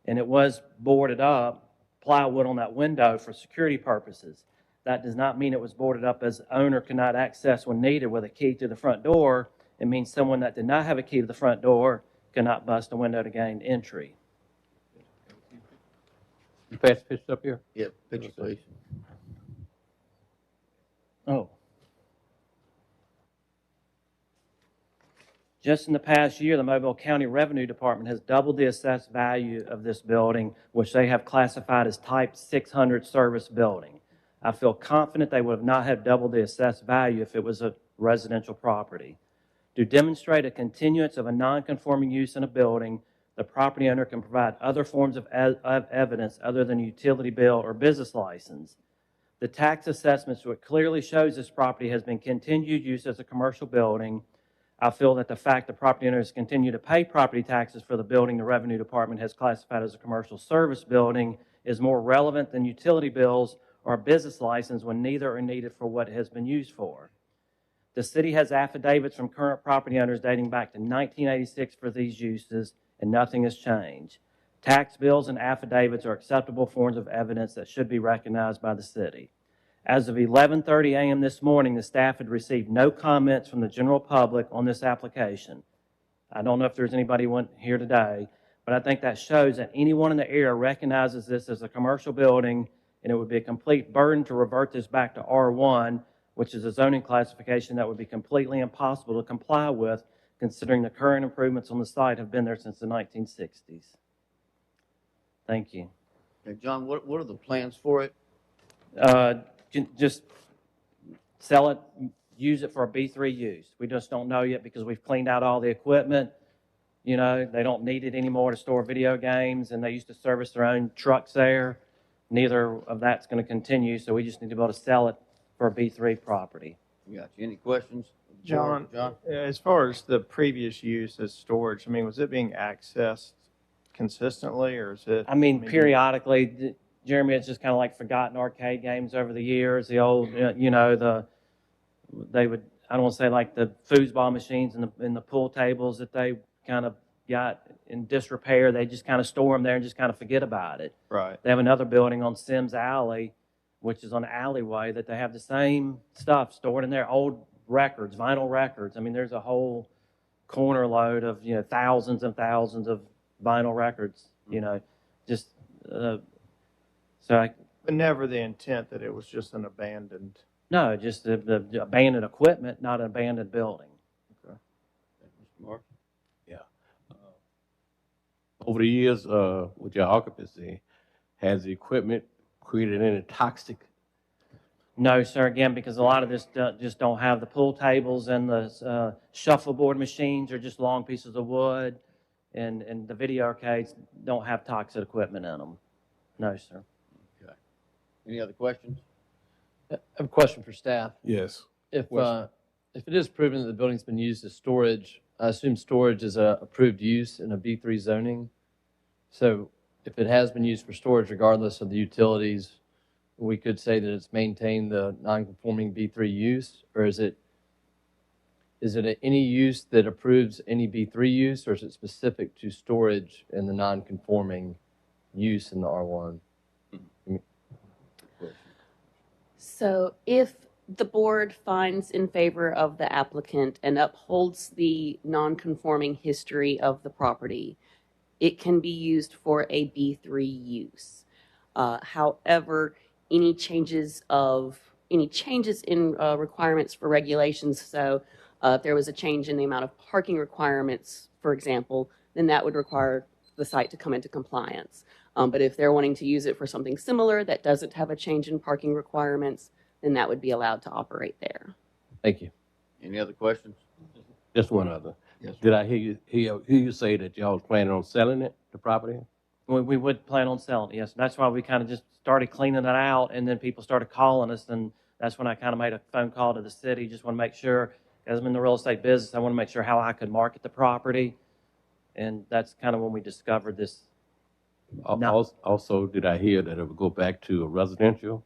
and it was boarded up, plywood on that window for security purposes. That does not mean it was boarded up as the owner could not access when needed with a key to the front door. It means someone that did not have a key to the front door could not bust a window to gain entry. You pass the picture up here? Yep, picture please. Oh. Just in the past year, the Mobile County Revenue Department has doubled the assessed value of this building, which they have classified as type 600 service building. I feel confident they would not have doubled the assessed value if it was a residential property. To demonstrate a continuance of a non-conforming use in a building, the property owner can provide other forms of evidence other than utility bill or business license. The tax assessments, which clearly shows this property has been continued use as a commercial building. I feel that the fact the property owners continue to pay property taxes for the building the Revenue Department has classified as a commercial service building is more relevant than utility bills or a business license when neither are needed for what it has been used for. The city has affidavits from current property owners dating back to 1986 for these uses, and nothing has changed. Tax bills and affidavits are acceptable forms of evidence that should be recognized by the city. As of 11:30 a.m. this morning, the staff had received no comments from the general public on this application. I don't know if there's anybody here today, but I think that shows that anyone in the area recognizes this as a commercial building, and it would be a complete burden to revert this back to R1, which is a zoning classification that would be completely impossible to comply with, considering the current improvements on the site have been there since the 1960s. Thank you. Okay, John, what are the plans for it? Just sell it, use it for a B3 use. We just don't know yet because we've cleaned out all the equipment. You know, they don't need it anymore to store video games, and they used to service their own trucks there. neither of that's going to continue, so we just need to be able to sell it for a B3 property. Got you. Any questions? John, John? as far as the previous use as storage, I mean, was it being accessed consistently, or is it? I mean, periodically, Jeremy, it's just kind of like forgotten arcade games over the years. The old, they would, I don't want to say like the foosball machines and the pool tables that they kind of got in disrepair. They just kind of store them there and just kind of forget about it. Right. They have another building on Sims Alley, which is on an alleyway, that they have the same stuff stored in there, old records, vinyl records. I mean, there's a whole corner load of, thousands and thousands of vinyl records, just, so But never the intent that it was just an abandoned. no, just the abandoned equipment, not an abandoned building. Okay. Mr. Mark? Yeah. Over the years, with your occupancy, has the equipment created any toxic? No, sir, again, because a lot of this just don't have the pool tables, and the shuffleboard machines are just long pieces of wood, and the video arcades don't have toxic equipment in them. No, sir. Okay. Any other questions? I have a question for staff. Yes. If it is proven that the building's been used as storage, I assume storage is a approved use in a B3 zoning. So if it has been used for storage, regardless of the utilities, we could say that it's maintained the non-conforming B3 use, or is it any use that approves any B3 use, or is it specific to storage and the non-conforming use in the R1? So if the board finds in favor of the applicant and upholds the non-conforming history of the property, it can be used for a B3 use. However, any changes in requirements for regulations, so if there was a change in the amount of parking requirements, for example, then that would require the site to come into compliance. But if they're wanting to use it for something similar that doesn't have a change in parking requirements, then that would be allowed to operate there. Thank you. Any other questions? Just one other. Yes, sir. Did I hear you say that y'all was planning on selling it, the property? We would plan on selling it, yes. That's why we kind of just started cleaning it out, and then people started calling us, and that's when I kind of made a phone call to the city. Just want to make sure, as I'm in the real estate business, I want to make sure how I could market the property, and that's kind of when we discovered this. Also, did I hear that it would go back to a residential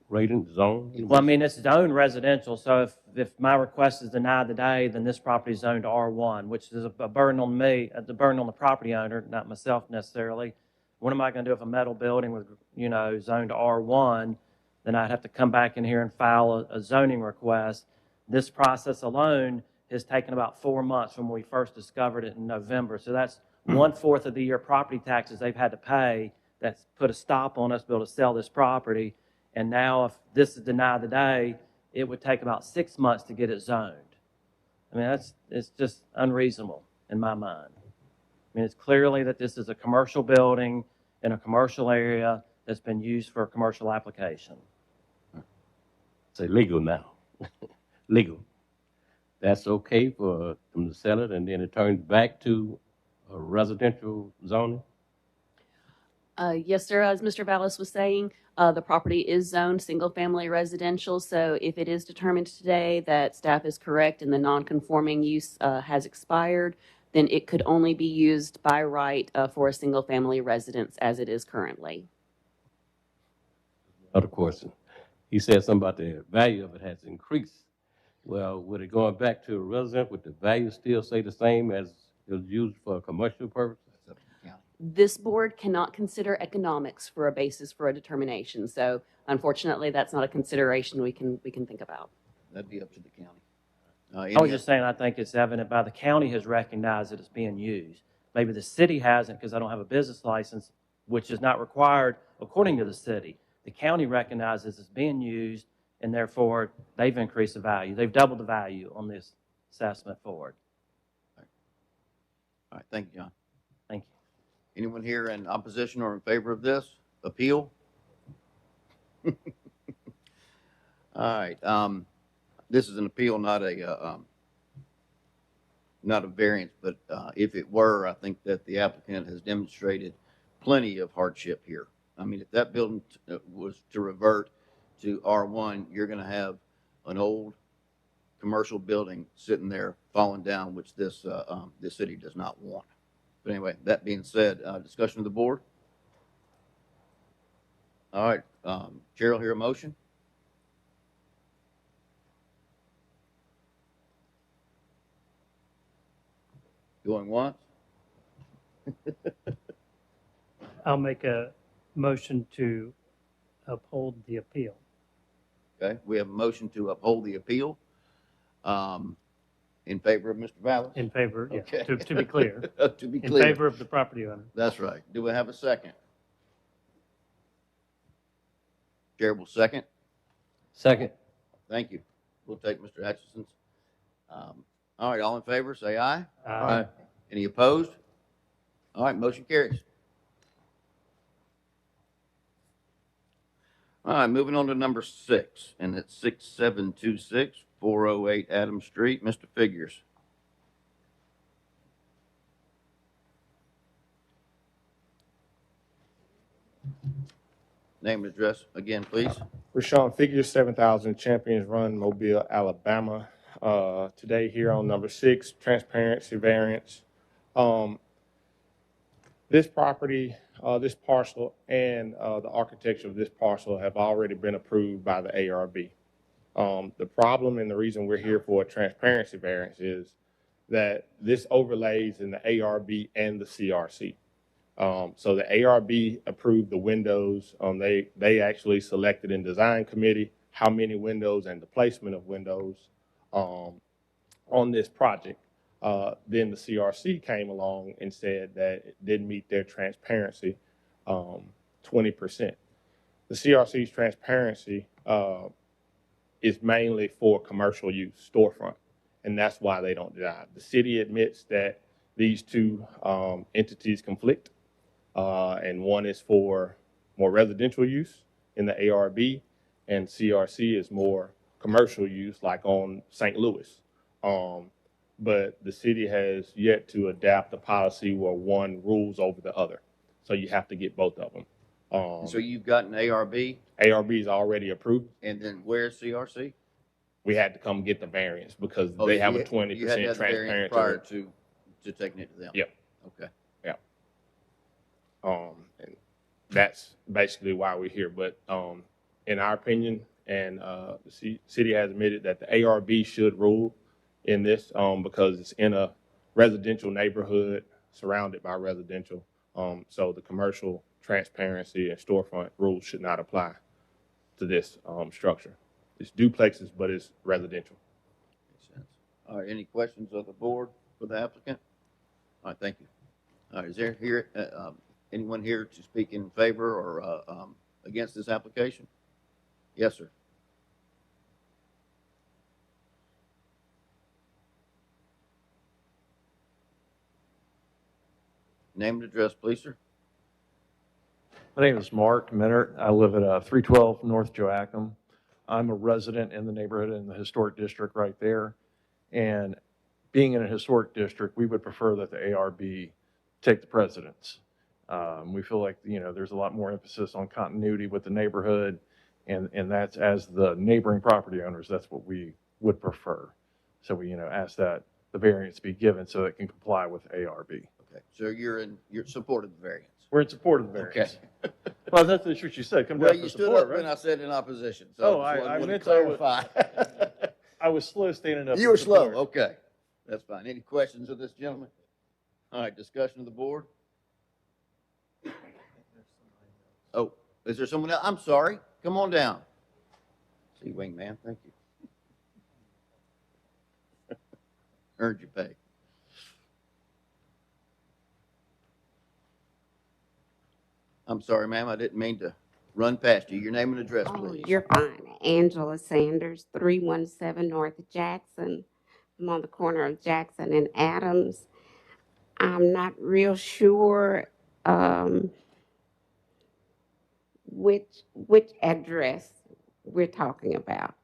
rating zone? Well, I mean, it's zoned residential, so if my request is denied today, then this property is zoned R1, which is a burden on me, a burden on the property owner, not myself necessarily. What am I going to do if a metal building was, zoned R1? Then I'd have to come back in here and file a zoning request. This process alone has taken about 4 months from when we first discovered it in November. So that's 1/4 of the year property taxes they've had to pay. That's put a stop on us to be able to sell this property. And now if this is denied today, it would take about 6 months to get it zoned. I mean, it's just unreasonable in my mind. I mean, it's clearly that this is a commercial building in a commercial area that's been used for a commercial application. Say legal now. Legal. That's okay for them to sell it, and then it turns back to a residential zoning? Yes, sir. As Mr. Vallis was saying, the property is zoned single-family residential. So if it is determined today that staff is correct and the non-conforming use has expired, then it could only be used by right for a single-family residence as it is currently. Other question. He said something about the value of it has increased. Well, with it going back to a resident, would the value still stay the same as it was used for a commercial purpose? This board cannot consider economics for a basis for a determination. So unfortunately, that's not a consideration we can think about. That'd be up to the county. I was just saying, I think it's evident by the county has recognized that it's being used. Maybe the city hasn't because I don't have a business license, which is not required according to the city. The county recognizes it's being used, and therefore they've increased the value. They've doubled the value on this assessment forward. All right, thank you, John. Thank you. Anyone here in opposition or in favor of this appeal? All right, this is an appeal, not a variance, but if it were, I think that the applicant has demonstrated plenty of hardship here. I mean, if that building was to revert to R1, you're going to have an old commercial building sitting there falling down, which this city does not want. But anyway, that being said, discussion of the board. All right, Chair will hear a motion. Going once? I'll make a motion to uphold the appeal. Okay, we have a motion to uphold the appeal. In favor of Mr. Vallis? In favor, yeah, Okay. to be clear. To be In clear. favor of the property owner. That's right. Do we have a second? Chair will second. Second. Thank you. We'll take Mr. Hutchinson's. All right, all in favor, say aye. Aye. Any opposed? All right, motion carries. All right, moving on to number 6, and it's 6726 408 Adams Street. Mr. Figures. Name and address again, please. Rashawn Figures, 7,000 Champions Run, Mobile, Alabama. Today here on number 6, transparency variance. This property, this parcel, and the architecture of this parcel have already been approved by the ARB. The problem and the reason we're here for a transparency variance is that this overlays in the ARB and the CRC. So the ARB approved the windows. They actually selected in design committee how many windows and the placement of windows on this project. Then the CRC came along and said that it didn't meet their transparency 20%. The CRC's transparency is mainly for commercial use, storefront, and that's why they don't deny. The city admits that these two entities conflict, and one is for more residential use in the ARB, and CRC is more commercial use, like on St. Louis. But the city has yet to adapt a policy where one rules over the other. So you have to get both of them. So you've got an ARB? ARB is already approved. And then where's CRC? We had to come get the variance because they have a 20% You had to have the variance prior transparency. to taking it to them? Yep. Okay. Yeah. And that's basically why we're here. But in our opinion, and the city has admitted that the ARB should rule in this because it's in a residential neighborhood surrounded by residential. So the commercial transparency and storefront rules should not apply to this structure. It's duplexes, but it's residential. Makes sense. All right, any questions of the board for the applicant? All right, thank you. All right, is there here anyone here to speak in favor or against this application? Yes, sir. Name and address, please, sir. My name is Mark Minert. I live at 312 North Joachim. I'm a resident in the neighborhood in the historic district right there. And being in a historic district, we would prefer that the ARB take the precedence. We feel like, there's a lot more emphasis on continuity with the neighborhood. And that's, as the neighboring property owners, that's what we would prefer. So we, ask that the variance be given so it can comply with ARB. Okay, so you're support of the variance. We're in support of the variance. Okay. Well, that's what you said. Come Well, down you for stood support, up right? when I said in opposition. Oh, So I wanted meant to clarify. I was slow standing up. You were slow. Okay, that's fine. Any questions of this gentleman? All right, discussion of the board. Oh, is there someone else? I'm sorry. Come on down. See, wingman. Thank you. Earned your pay. I'm sorry, ma'am. I didn't mean to run past you. Your name and address, please. You're fine. Angela Sanders, 317 North Jackson. I'm on the corner of Jackson and Adams. I'm not real sure which address we're talking about.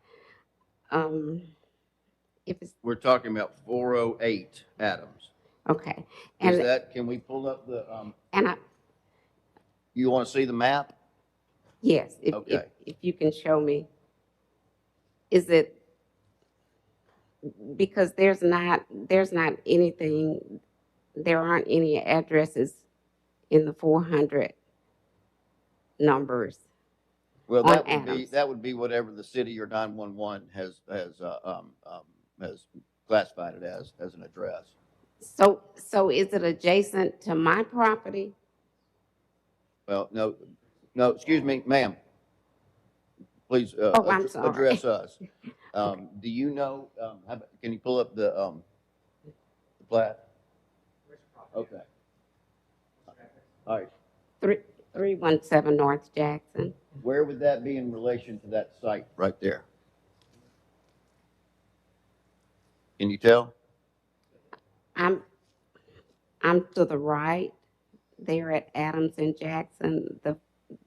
If it's We're talking about 408 Adams. okay, Is that? Can we pull up the? and I You want to see the map? Yes, Okay. if you can show me. Is it, because there's not anything, there aren't any addresses in the 400 numbers Well, on that Adams. would be whatever the city or 911 has classified it as an address. So is it adjacent to my property? Well, no, excuse me, ma'am. Please, Oh, I'm sorry. address us. Do you know, can you pull up the plat? Okay. All right. 317 North Jackson. Where would that be in relation to that site right there? Can you tell? I'm to the right there at Adams and Jackson, the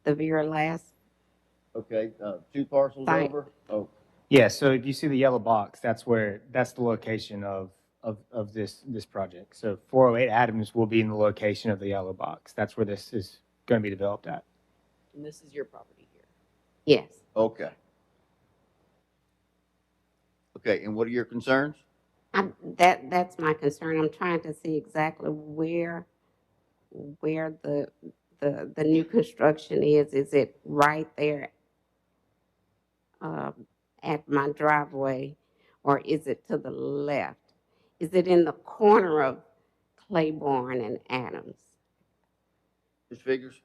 very last. Okay, 2 parcels Site. over? Oh, Yeah, so if you see the yellow box, that's the location of this project. So 408 Adams will be in the location of the yellow box. That's where this is going to be developed at. And this is your property here. Yes. okay. Okay, and what are your concerns? That's my concern. I'm trying to see exactly where the new construction is. Is it right there at my driveway, or is it to the left? Is it in the corner of Claiborne and Adams? Just figures?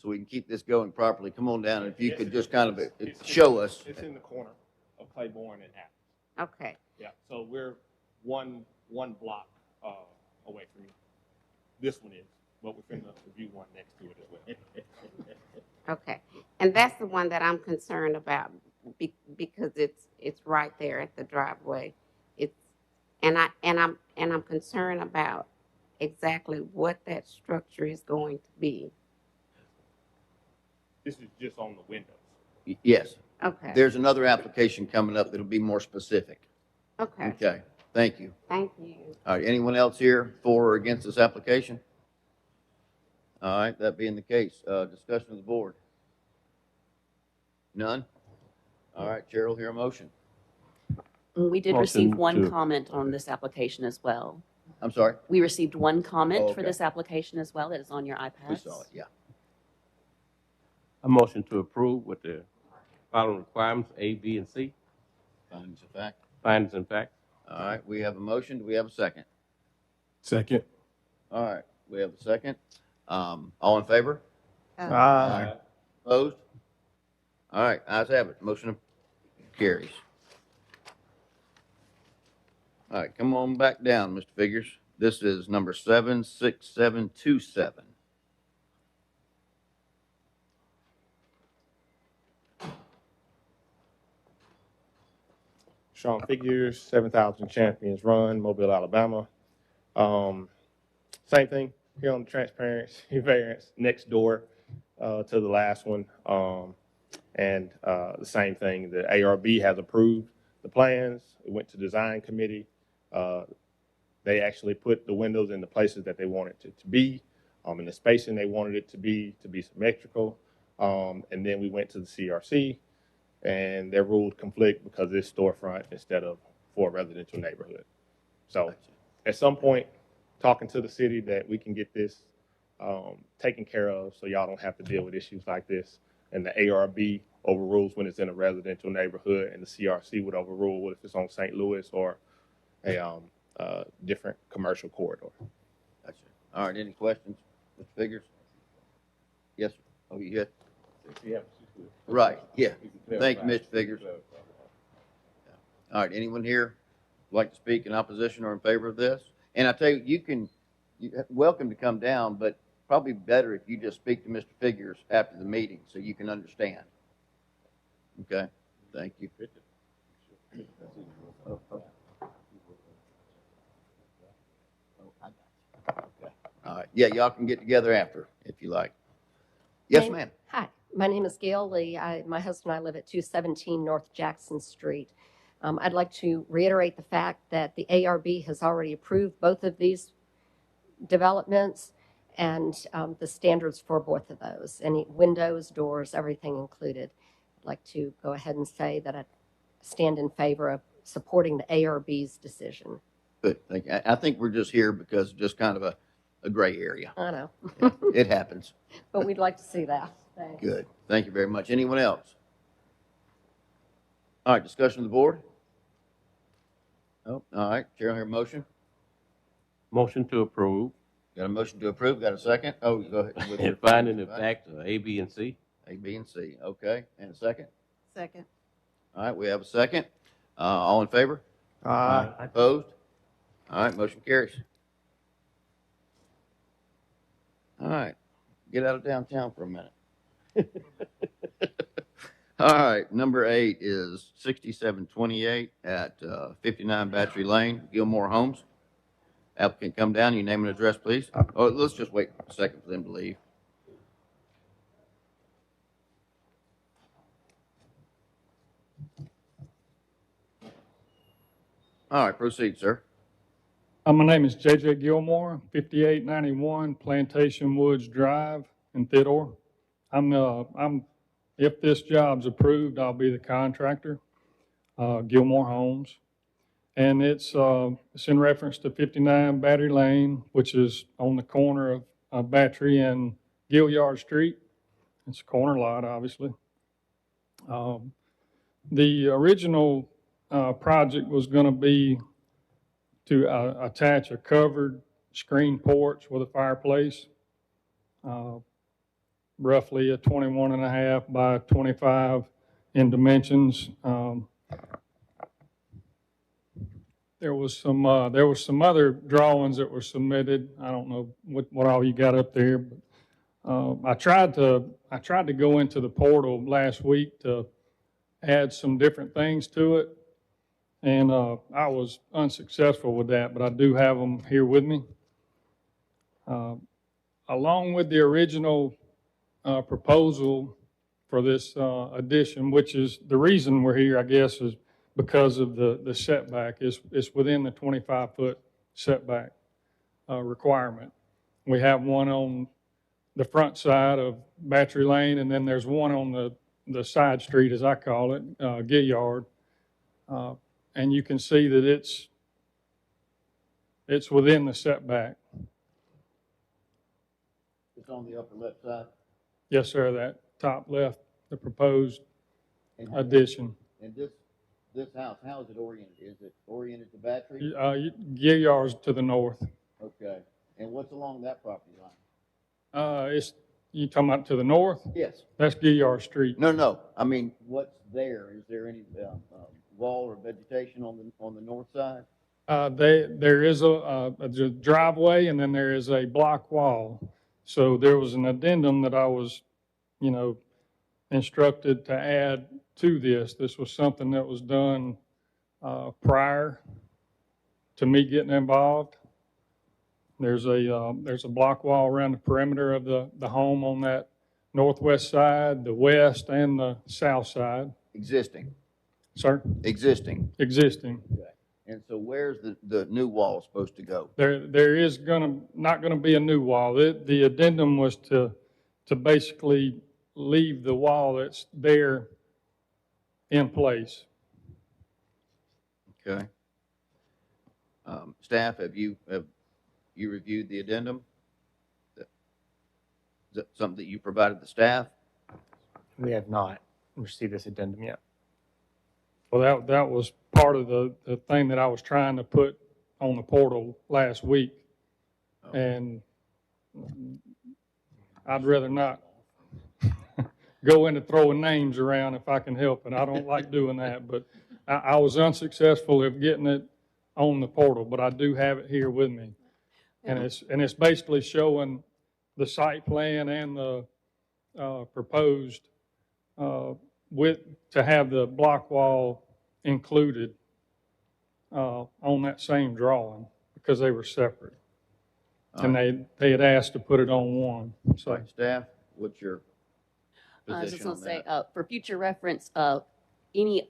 So we can keep this going properly. Come on down, if you could just kind of show us. It's in the corner of Claiborne and Adams. Okay. Yeah, so we're one block away from you. This one is, but we're finna review one next to it as well. Okay, and that's the one that I'm concerned about because it's right there at the driveway. And I'm concerned about exactly what that structure is going to be. This is just on the windows. Yes. Okay. There's another application coming up that'll be more specific. Okay. Okay, thank you. Thank you. All right, anyone else here for or against this application? All right, that being the case, discussion of the board. None? All right, Chair will hear a motion. We did Motion receive one to- comment on this application as well. I'm sorry? We received one comment Oh, for okay. this application as well. It is on your iPad. We saw it, yeah. A motion to approve with the following requirements, A, B, and C, Findings of fact. findings and facts. All right, we have a motion. Do we have a second? Second. All right, we have a second. All in favor? Aye. Opposed? All right, ayes have it. Motion carries. All right, come on back down, Mr. Figures. This is number 76727. Sean Figures, 7,000 Champions Run, Mobile, Alabama. Same thing here on the transparency variance next door to the last one. And the same thing, the ARB has approved the plans. It went to design committee. They actually put the windows in the places that they wanted it to be, in the spacing they wanted it to be symmetrical. And then we went to the CRC, and their rules conflict because it's storefront instead of for a residential neighborhood. So at some point, talking to the city that we can get this taken care of so y'all don't have to deal with issues like this. And the ARB overrules when it's in a residential neighborhood, and the CRC would overrule if it's on St. Louis or a different commercial corridor. Gotcha. All right, any questions, Mr. Figures? Yes, sir. Oh, you good? Right, yeah. Thank you, Mr. Figures. All right, anyone here like to speak in opposition or in favor of this? And I tell you, you're welcome to come down, but probably better if you just speak to Mr. Figures after the meeting so you can understand. Okay, thank you. All right, yeah, y'all can get together after if you like. Yes, ma'am. Hi, my name is Gail Lee. My husband and I live at 217 North Jackson Street. I'd like to reiterate the fact that the ARB has already approved both of these developments, and the standards for both of those, any windows, doors, everything included. I'd like to go ahead and say that I stand in favor of supporting the ARB's decision. Good, thank you. I think we're just here because just kind of a gray area. I know. Yeah, it happens. But we'd like to see that. Thanks. Good, thank you very much. Anyone else? All right, discussion of the board? Oh, all right, Chair, I hear a motion. Motion to approve. Got a motion to approve, got a second? Oh, go ahead. with your- And finding the facts of A, B, and C. A, B, and C, okay, and a second? Second. All right, we have a second. All in favor? Aye. Opposed? All right, motion carries. All right, get out of downtown for a minute. All right, number 8 is 6728 at 59 Battery Lane, Gilmore Homes. Applicant, come down, your name and address, please. Oh, let's just wait a second for them to leave. All right, proceed, sir. My name is J.J. Gilmore, 5891 Plantation Woods Drive in Theodore. If this job's approved, I'll be the contractor, Gilmore Homes. And it's in reference to 59 Battery Lane, which is on the corner of Battery and Gilliard Street. It's a corner lot, obviously. The original project was going to be to attach a covered screen porch with a fireplace, roughly a 21.5 by 25 in dimensions. There was some other drawings that were submitted. I don't know what all you got up there, but I tried to go into the portal last week to add some different things to it, and I was unsuccessful with that, but I do have them here with me. Along with the original proposal for this addition, which is the reason we're here, I guess, is because of the setback. It's within the 25-foot setback requirement. We have one on the front side of Battery Lane, and then there's one on the side street, as I call it, Gilliard. And you can see that it's within the setback. It's on the upper left side. Yes, sir, that top left, the proposed addition. And this house, how is it oriented? Is it oriented to Battery? Gilliard's to the north. Okay. And what's along that property line? You talking about to the north? Yes. That's Gilliard Street. No. I mean, what's there? Is there any wall or vegetation on the north side? There is a driveway, and then there is a block wall. So there was an addendum that I was, instructed to add to this. This was something that was done prior to me getting involved. There's a block wall around the perimeter of the home on that northwest side, the west, and the south side. Existing. Sir? Existing. Existing. Okay. And so where's the new wall supposed to go? There is not gonna be a new wall. The addendum was to basically leave the wall that's there in place. Okay. Staff, have you reviewed the addendum? Is that something that you provided the staff? We have not received this addendum yet. Well, that was part of the thing that I was trying to put on the portal last week. And I'd rather not go into throwing names around if I can help it. I don't like doing that, but I was unsuccessful at getting it on the portal, but I do have it here with me. And it's basically showing the site plan and the proposed to have the block wall included on that same drawing because they were separate. And they had asked to put it on one. So staff, what's your I was just position going on to that? say, for future reference, any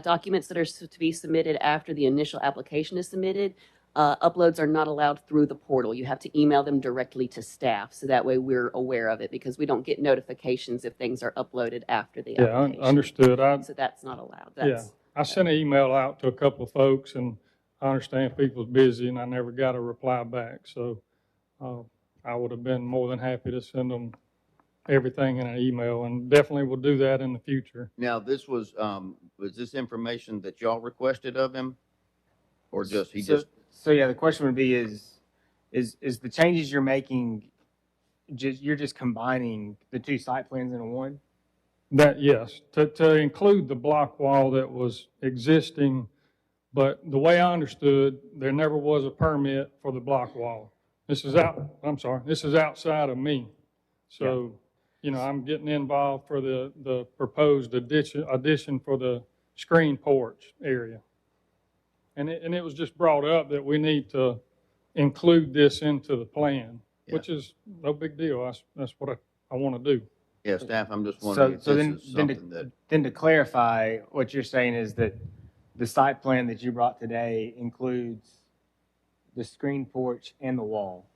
documents that are to be submitted after the initial application is submitted, Uploads are not allowed through the portal. You have to email them directly to staff, so that way we're aware of it, because we don't get notifications if things are uploaded after the Yeah, application. understood. So that's not allowed. Yeah, That's, I sent an email out to a couple of folks, and I understand people's busy, and I never got a reply back. So I would have been more than happy to send them everything in an email, and definitely will do that in the future. Now, this was this information that y'all requested of him? Or just, So yeah, the question would be is the changes you're making, you're just combining the two site plans into one? That, yes, to include the block wall that was existing, but the way I understood, there never was a permit for the block wall. This is outside of me. So, you know, I'm getting involved for the proposed addition for the screen porch area. And it was just brought up that we need to include this into the plan, which is no big deal. That's what I want to do. Yeah, staff, I'm just wondering if this is something that. Then to clarify, what you're saying is that the site plan that you brought today includes the screen porch and the wall.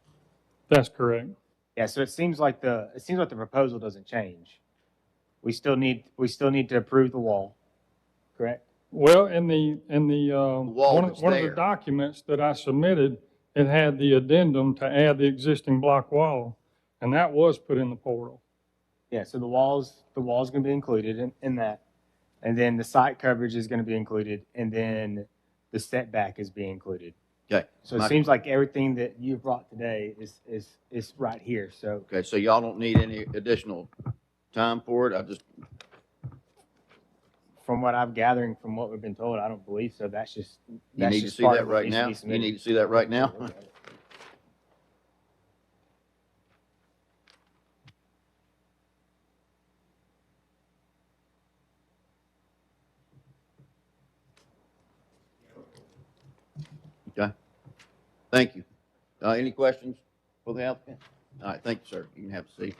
That's correct. Yeah, so it seems like the proposal doesn't change. We still need to approve the wall, correct? Well, in the one of the there. documents that I submitted, it had the addendum to add the existing block wall, and that was put in the portal. Yeah, so the wall's going to be included in that, and then the site coverage is going to be included, and then the setback is being included. Okay. So it seems like everything that you've brought today is right here. So Okay, so y'all don't need any additional time for it? from what I'm gathering from what we've been told, I don't believe so. That's just You that's need to just see part that of what right needs to now? be You submitted. need to see that right now? Okay. Thank you. Any questions for the applicant? All right, thank you, sir. You can have a seat. Is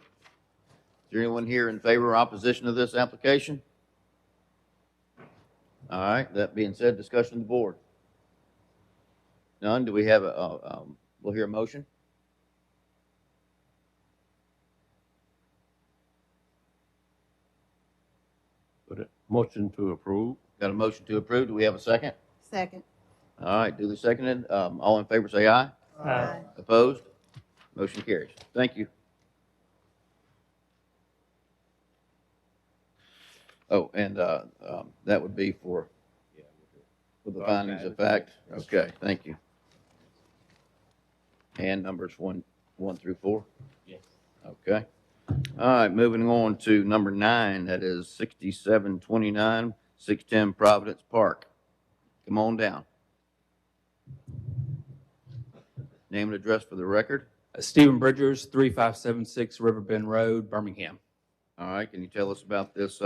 there anyone here in favor or opposition of this application? All right, that being said, discussion of the board. None? Do we have we'll hear a motion? Motion to approve. Got a motion to approve. Do we have a second? Second. All right, duly seconded. All in favor say aye. Aye. Opposed? Motion carries. Thank you. Oh, and that would be for the findings of fact. Okay, thank you. And numbers one through 4? Yes. Okay. All right, moving on to number 9, that is 6729, 610 Providence Park. Come on down. Name and address for the record. Stephen Bridgers, 3576 Riverbend Road, Birmingham. All right, can you tell us about this,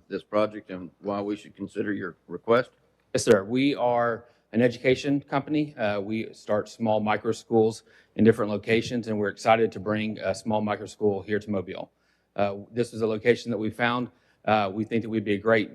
this project and why we should consider your request? Yes, sir. We are an education company. We start small micro schools in different locations, and we're excited to bring a small micro school here to Mobile. This is a location that we found. We think that we'd be a great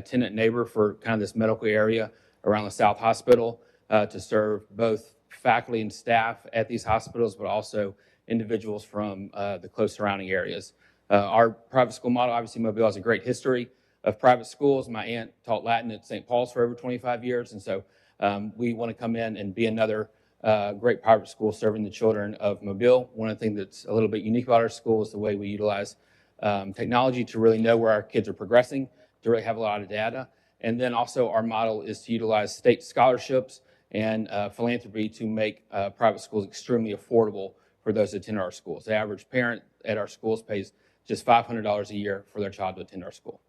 tenant neighbor for kind of this medical area around the South Hospital to serve both faculty and staff at these hospitals, but also individuals from the close surrounding areas. Our private school model, obviously Mobile has a great history of private schools. My aunt taught Latin at St. Paul's for over 25 years, and so we want to come in and be another great private school serving the children of Mobile. One of the things that's a little bit unique about our school is the way we utilize technology to really know where our kids are progressing, to really have a lot of data. And then also our model is to utilize state scholarships and philanthropy to make private schools extremely affordable for those that attend our schools. The average parent at our schools pays just $500 a year for their child to attend our school.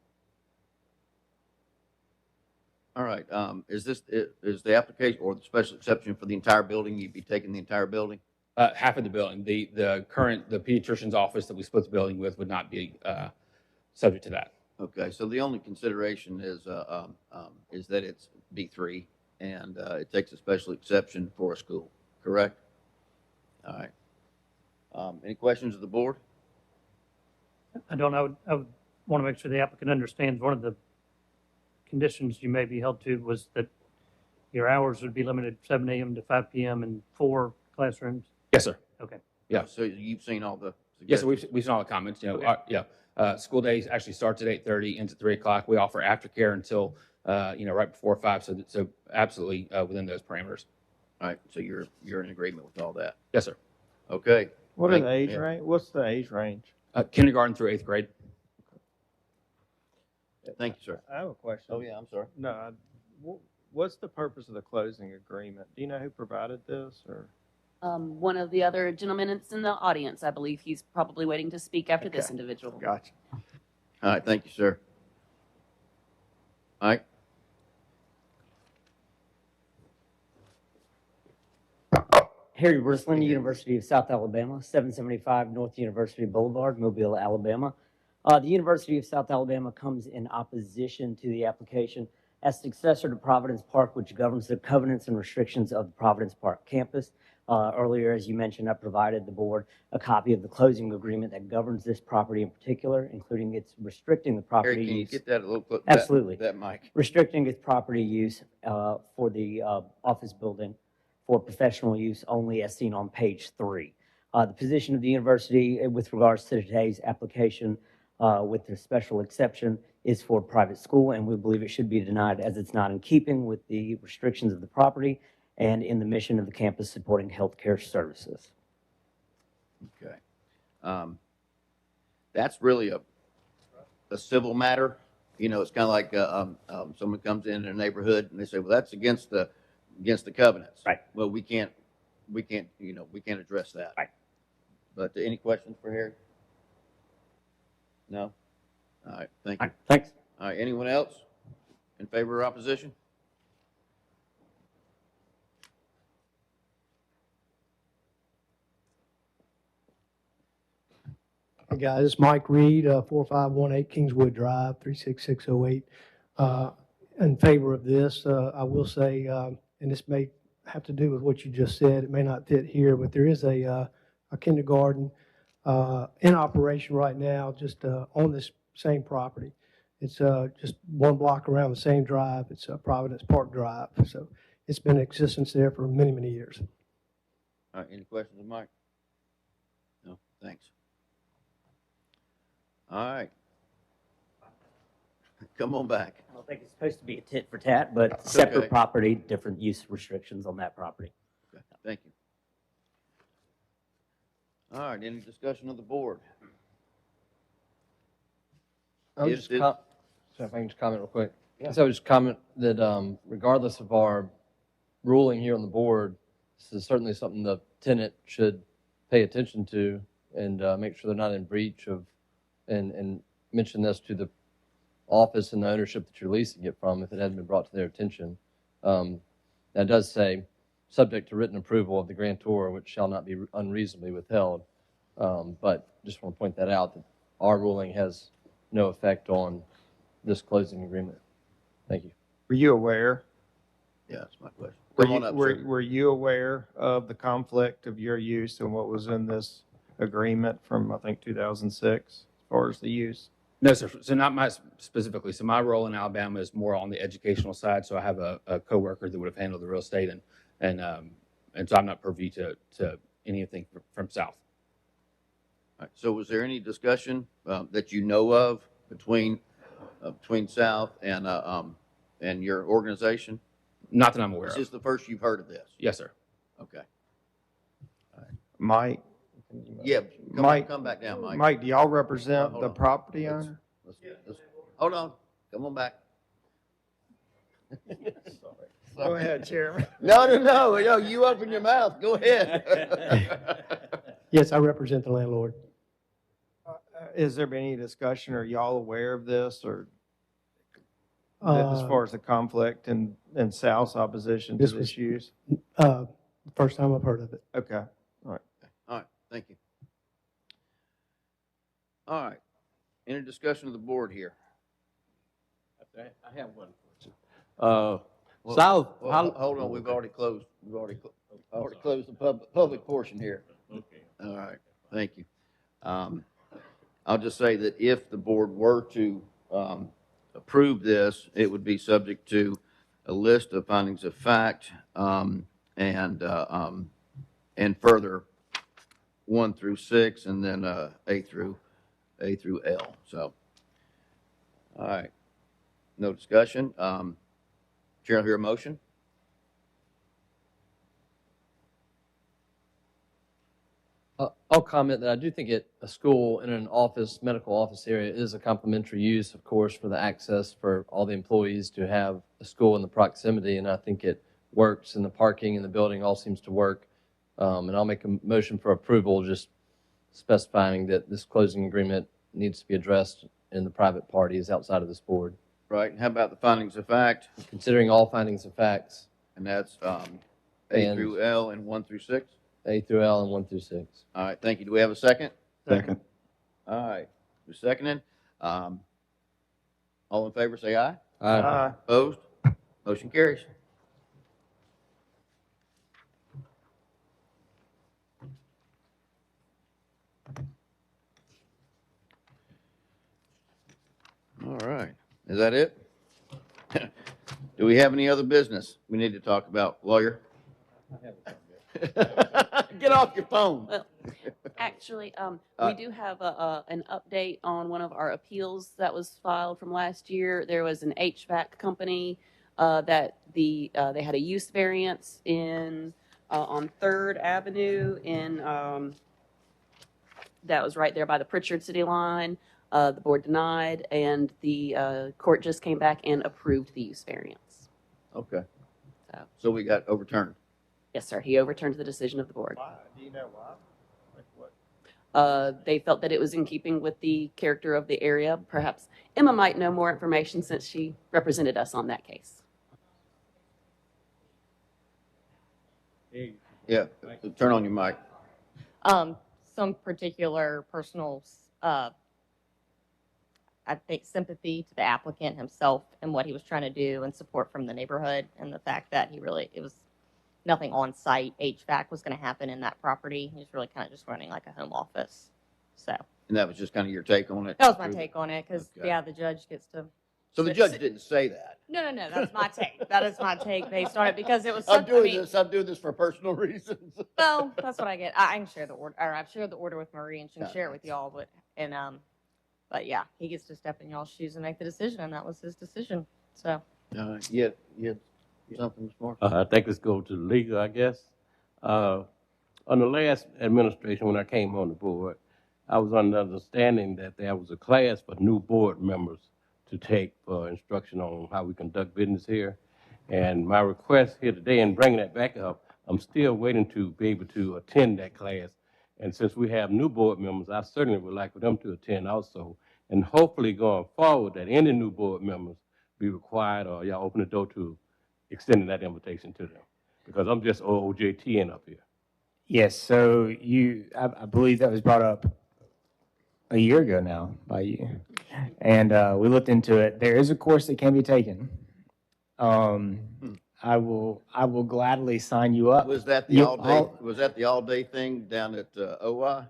All right, is the application or the special exception for the entire building? You'd be taking the entire building? Half of the building. The pediatrician's office that we split the building with would not be subject to that. Okay, so the only consideration is that it's B3 and it takes a special exception for a school, correct? All right. Any questions of the board? I don't know. I would want to make sure the applicant understands one of the conditions you may be held to was that Your hours would be limited 7 a.m. to 5 p.m. in 4 classrooms? Yes, sir. Okay. Yeah. So you've seen all the Yes, sir. suggestions? We've seen all the comments. You know, Okay. yeah. School days actually starts at 8:30, ends at 3 o'clock. We offer aftercare until, right before 5. So absolutely within those parameters. All right, so you're in agreement with all that? Yes, sir. Okay. What are the age yeah. range? What's the age range? Kindergarten through 8th grade. Thank you, sir. I have a question. Oh, yeah, I'm sorry. No, what's the purpose of the closing agreement? Do you know who provided this, or? One of the other gentlemen that's in the audience, I believe he's probably waiting to speak after this individual. Gotcha. All right, thank you, sir. All right. Harry Brisland, University of South Alabama, 775 North University Boulevard, Mobile, Alabama. The University of South Alabama comes in opposition to the application as successor to Providence Park, which governs the covenants and restrictions of the Providence Park campus. Earlier, as you mentioned, I provided the board a copy of the closing agreement that governs this property in particular, including its restricting the property Harry, can you use. get that a little closer? Absolutely. That mic. Restricting its property use for the office building for professional use only as seen on page 3. The position of the university with regards to today's application with the special exception is for private school, and we believe it should be denied as it's not in keeping with the restrictions of the property and in the mission of the campus supporting healthcare services. Okay. That's really a civil matter. You know, it's kind of like someone comes in a neighborhood and they say, well, that's against the covenants. Right. Well, we can't address that. Right. But any questions for Harry? No? All right, thank you. All right, thanks. All right, anyone else in favor or opposition? Hey guys, it's Mike Reed, 4518 Kingswood Drive, 36608. In favor of this, I will say, and this may have to do with what you just said, it may not fit here, but there is a kindergarten in operation right now just on this same property. It's just one block around the same drive. It's Providence Park Drive. So it's been in existence there for many, many years. All right, any questions of Mike? No, thanks. All right. Come on back. I don't think it's supposed to be a tit for tat, but It's separate okay. property, different use restrictions on that property. Okay, thank you. All right, any discussion of the board? I would Is just it- so if I can just comment real quick. Yeah. So I would just comment that regardless of our ruling here on the board, this is certainly something the tenant should pay attention to and make sure they're not in breach of, and mention this to the office and the ownership that you're leasing it from if it hadn't been brought to their attention. That does say, subject to written approval of the grantor, which shall not be unreasonably withheld. But just want to point that out, that our ruling has no effect on this closing agreement. Thank you. Were you aware? Yeah, that's my question. Were Come on you, up, were, sir. were you aware of the conflict of your use and what was in this agreement from, I think, 2006, as far as the use? No, sir. So not my specifically. So my role in Alabama is more on the educational side. So I have a coworker that would have handled the real estate, and so I'm not privy to anything from South. All right, so was there any discussion that you know of between South and your organization? Not that I'm aware Is of. this the first you've heard of this? Yes, sir. Okay. Mike? Yeah, Mike, come back down, Mike. Mike, do y'all represent Hold the on. property Let's- owner? Hold on, come on back. Go ahead, Chairman. No, you open your mouth, go ahead. Yes, I represent the landlord. Has there been any discussion, are y'all aware of this, or as far as the conflict and South's opposition to This this was- use? First time I've heard of it. Okay, all right. All right, thank you. All right, any discussion of the board here? I have one question. Well, South, well, hold on, we've already closed closed the public portion here. Okay. All right, thank you. I'll just say that if the board were to approve this, it would be subject to a list of findings of fact, and further 1 through 6, and then, A through L. So, all right. No discussion. Chair will hear a motion. I'll comment that I do think a school in an office, medical office area is a complementary use, of course, for the access for all the employees to have a school in the proximity, and I think it works, and the parking in the building all seems to work. And I'll make a motion for approval, just specifying that this closing agreement needs to be addressed in the private parties outside of this board. Right. How about the findings of fact? Considering all findings of facts. And that's A And- through L and 1 through 6? A through L and 1 through 6. All right, thank you. Do we have a second? Second. All right, who's seconding? All in favor, say aye. Aye. Opposed? Motion carries. All right, is that it? Do we have any other business we need to talk about, lawyer? Get off your phone. Well, actually, we do have an update on one of our appeals that was filed from last year. There was an HVAC company that they had a use variance in on 3rd Avenue in that was right there by the Pritchard City line. The board denied, and the court just came back and approved the use variance. Okay. So we got overturned. Yes, sir. He overturned the decision of the board. Why? Do you know why? Like what? They felt that it was in keeping with the character of the area. Perhaps Emma might know more information since she represented us on that case. Yeah, turn on your mic. Some particular personal, I think, sympathy to the applicant himself and what he was trying to do, and support from the neighborhood, and the fact that it was nothing on site HVAC was going to happen in that property. He was really kind of just running like a home office. So And that was just kind of your take on it? that was my take on it, because yeah, the judge gets to. So the judge didn't say that? No, that's my take. That is my take based on it, because it was. I'm something- I doing mean, this. I'm doing this for personal reasons. Well, that's what I get. I can share the order, or I've shared the order with Marie, and she can Yeah, share it with y'all. But yeah, he gets to step in y'all's shoes and make the decision, and that was his decision. So. Yeah, something smart. I think let's go to legal, I guess. On the last administration, when I came on the board, I was under the understanding that there was a class for new board members to take for instruction on how we conduct business here. And my request here today, and bringing that back up, I'm still waiting to be able to attend that class. And since we have new board members, I certainly would like for them to attend also. And hopefully going forward, that any new board members be required, or y'all open the door to extending that invitation to them. Because I'm just OJTing up here. Yes, so I believe that was brought up a year ago now by you. And we looked into it. There is a course that can be taken. I will gladly sign you up. Was that the all day? Was that the all day thing down at OI?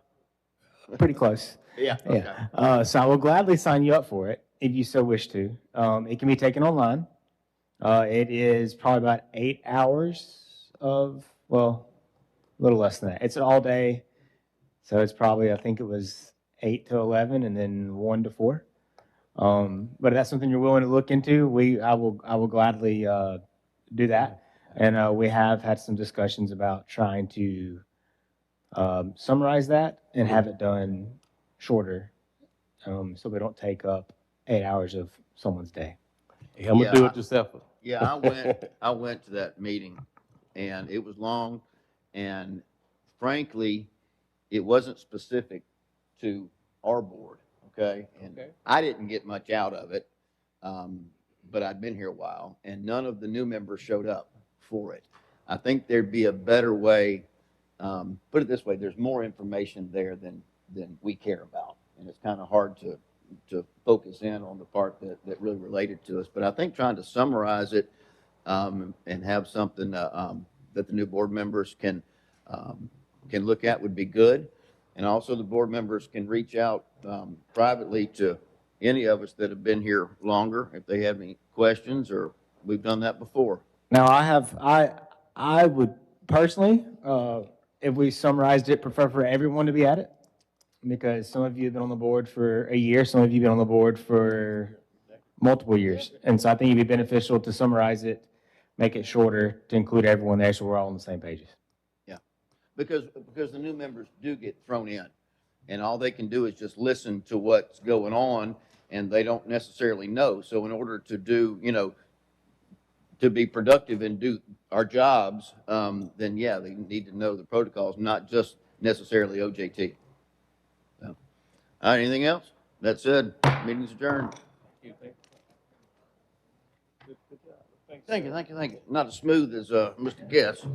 Pretty close. Yeah. Okay. Yeah. So I will gladly sign you up for it if you so wish to. It can be taken online. It is probably about 8 hours of, well, a little less than that. It's an all day. So it's probably, I think it was 8 to 11 and then 1 to 4. But if that's something you're willing to look into, I will gladly do that. And we have had some discussions about trying to summarize that and have it done shorter, so we don't take up 8 hours of someone's day. Hey, I'm gonna do it yourself. Yeah, I went to that meeting, and it was long, and frankly, it wasn't specific to our board. Okay, and I didn't get much out of it, but I'd been here a while, and none of the new members showed up for it. I think there'd be a better way. Put it this way: there's more information there than we care about, and it's kind of hard to focus in on the part that really related to us. But I think trying to summarize it and have something that the new board members can look at would be good. And also the board members can reach out privately to any of us that have been here longer if they have any questions or We've done that before. Now, I would personally, if we summarized it, prefer for everyone to be at it, because some of you have been on the board for a year, some of you have been on the board for multiple years. And so I think it'd be beneficial to summarize it, make it shorter, to include everyone there, so we're all on the same pages. Yeah, because the new members do get thrown in, and all they can do is just listen to what's going on, and they don't necessarily know. So in order to do, to be productive and do our jobs, then yeah, they need to know the protocols, not just necessarily OJT. So, all right, anything else? That said, meeting's adjourned. Thank you. Not as smooth as Mr. Guest.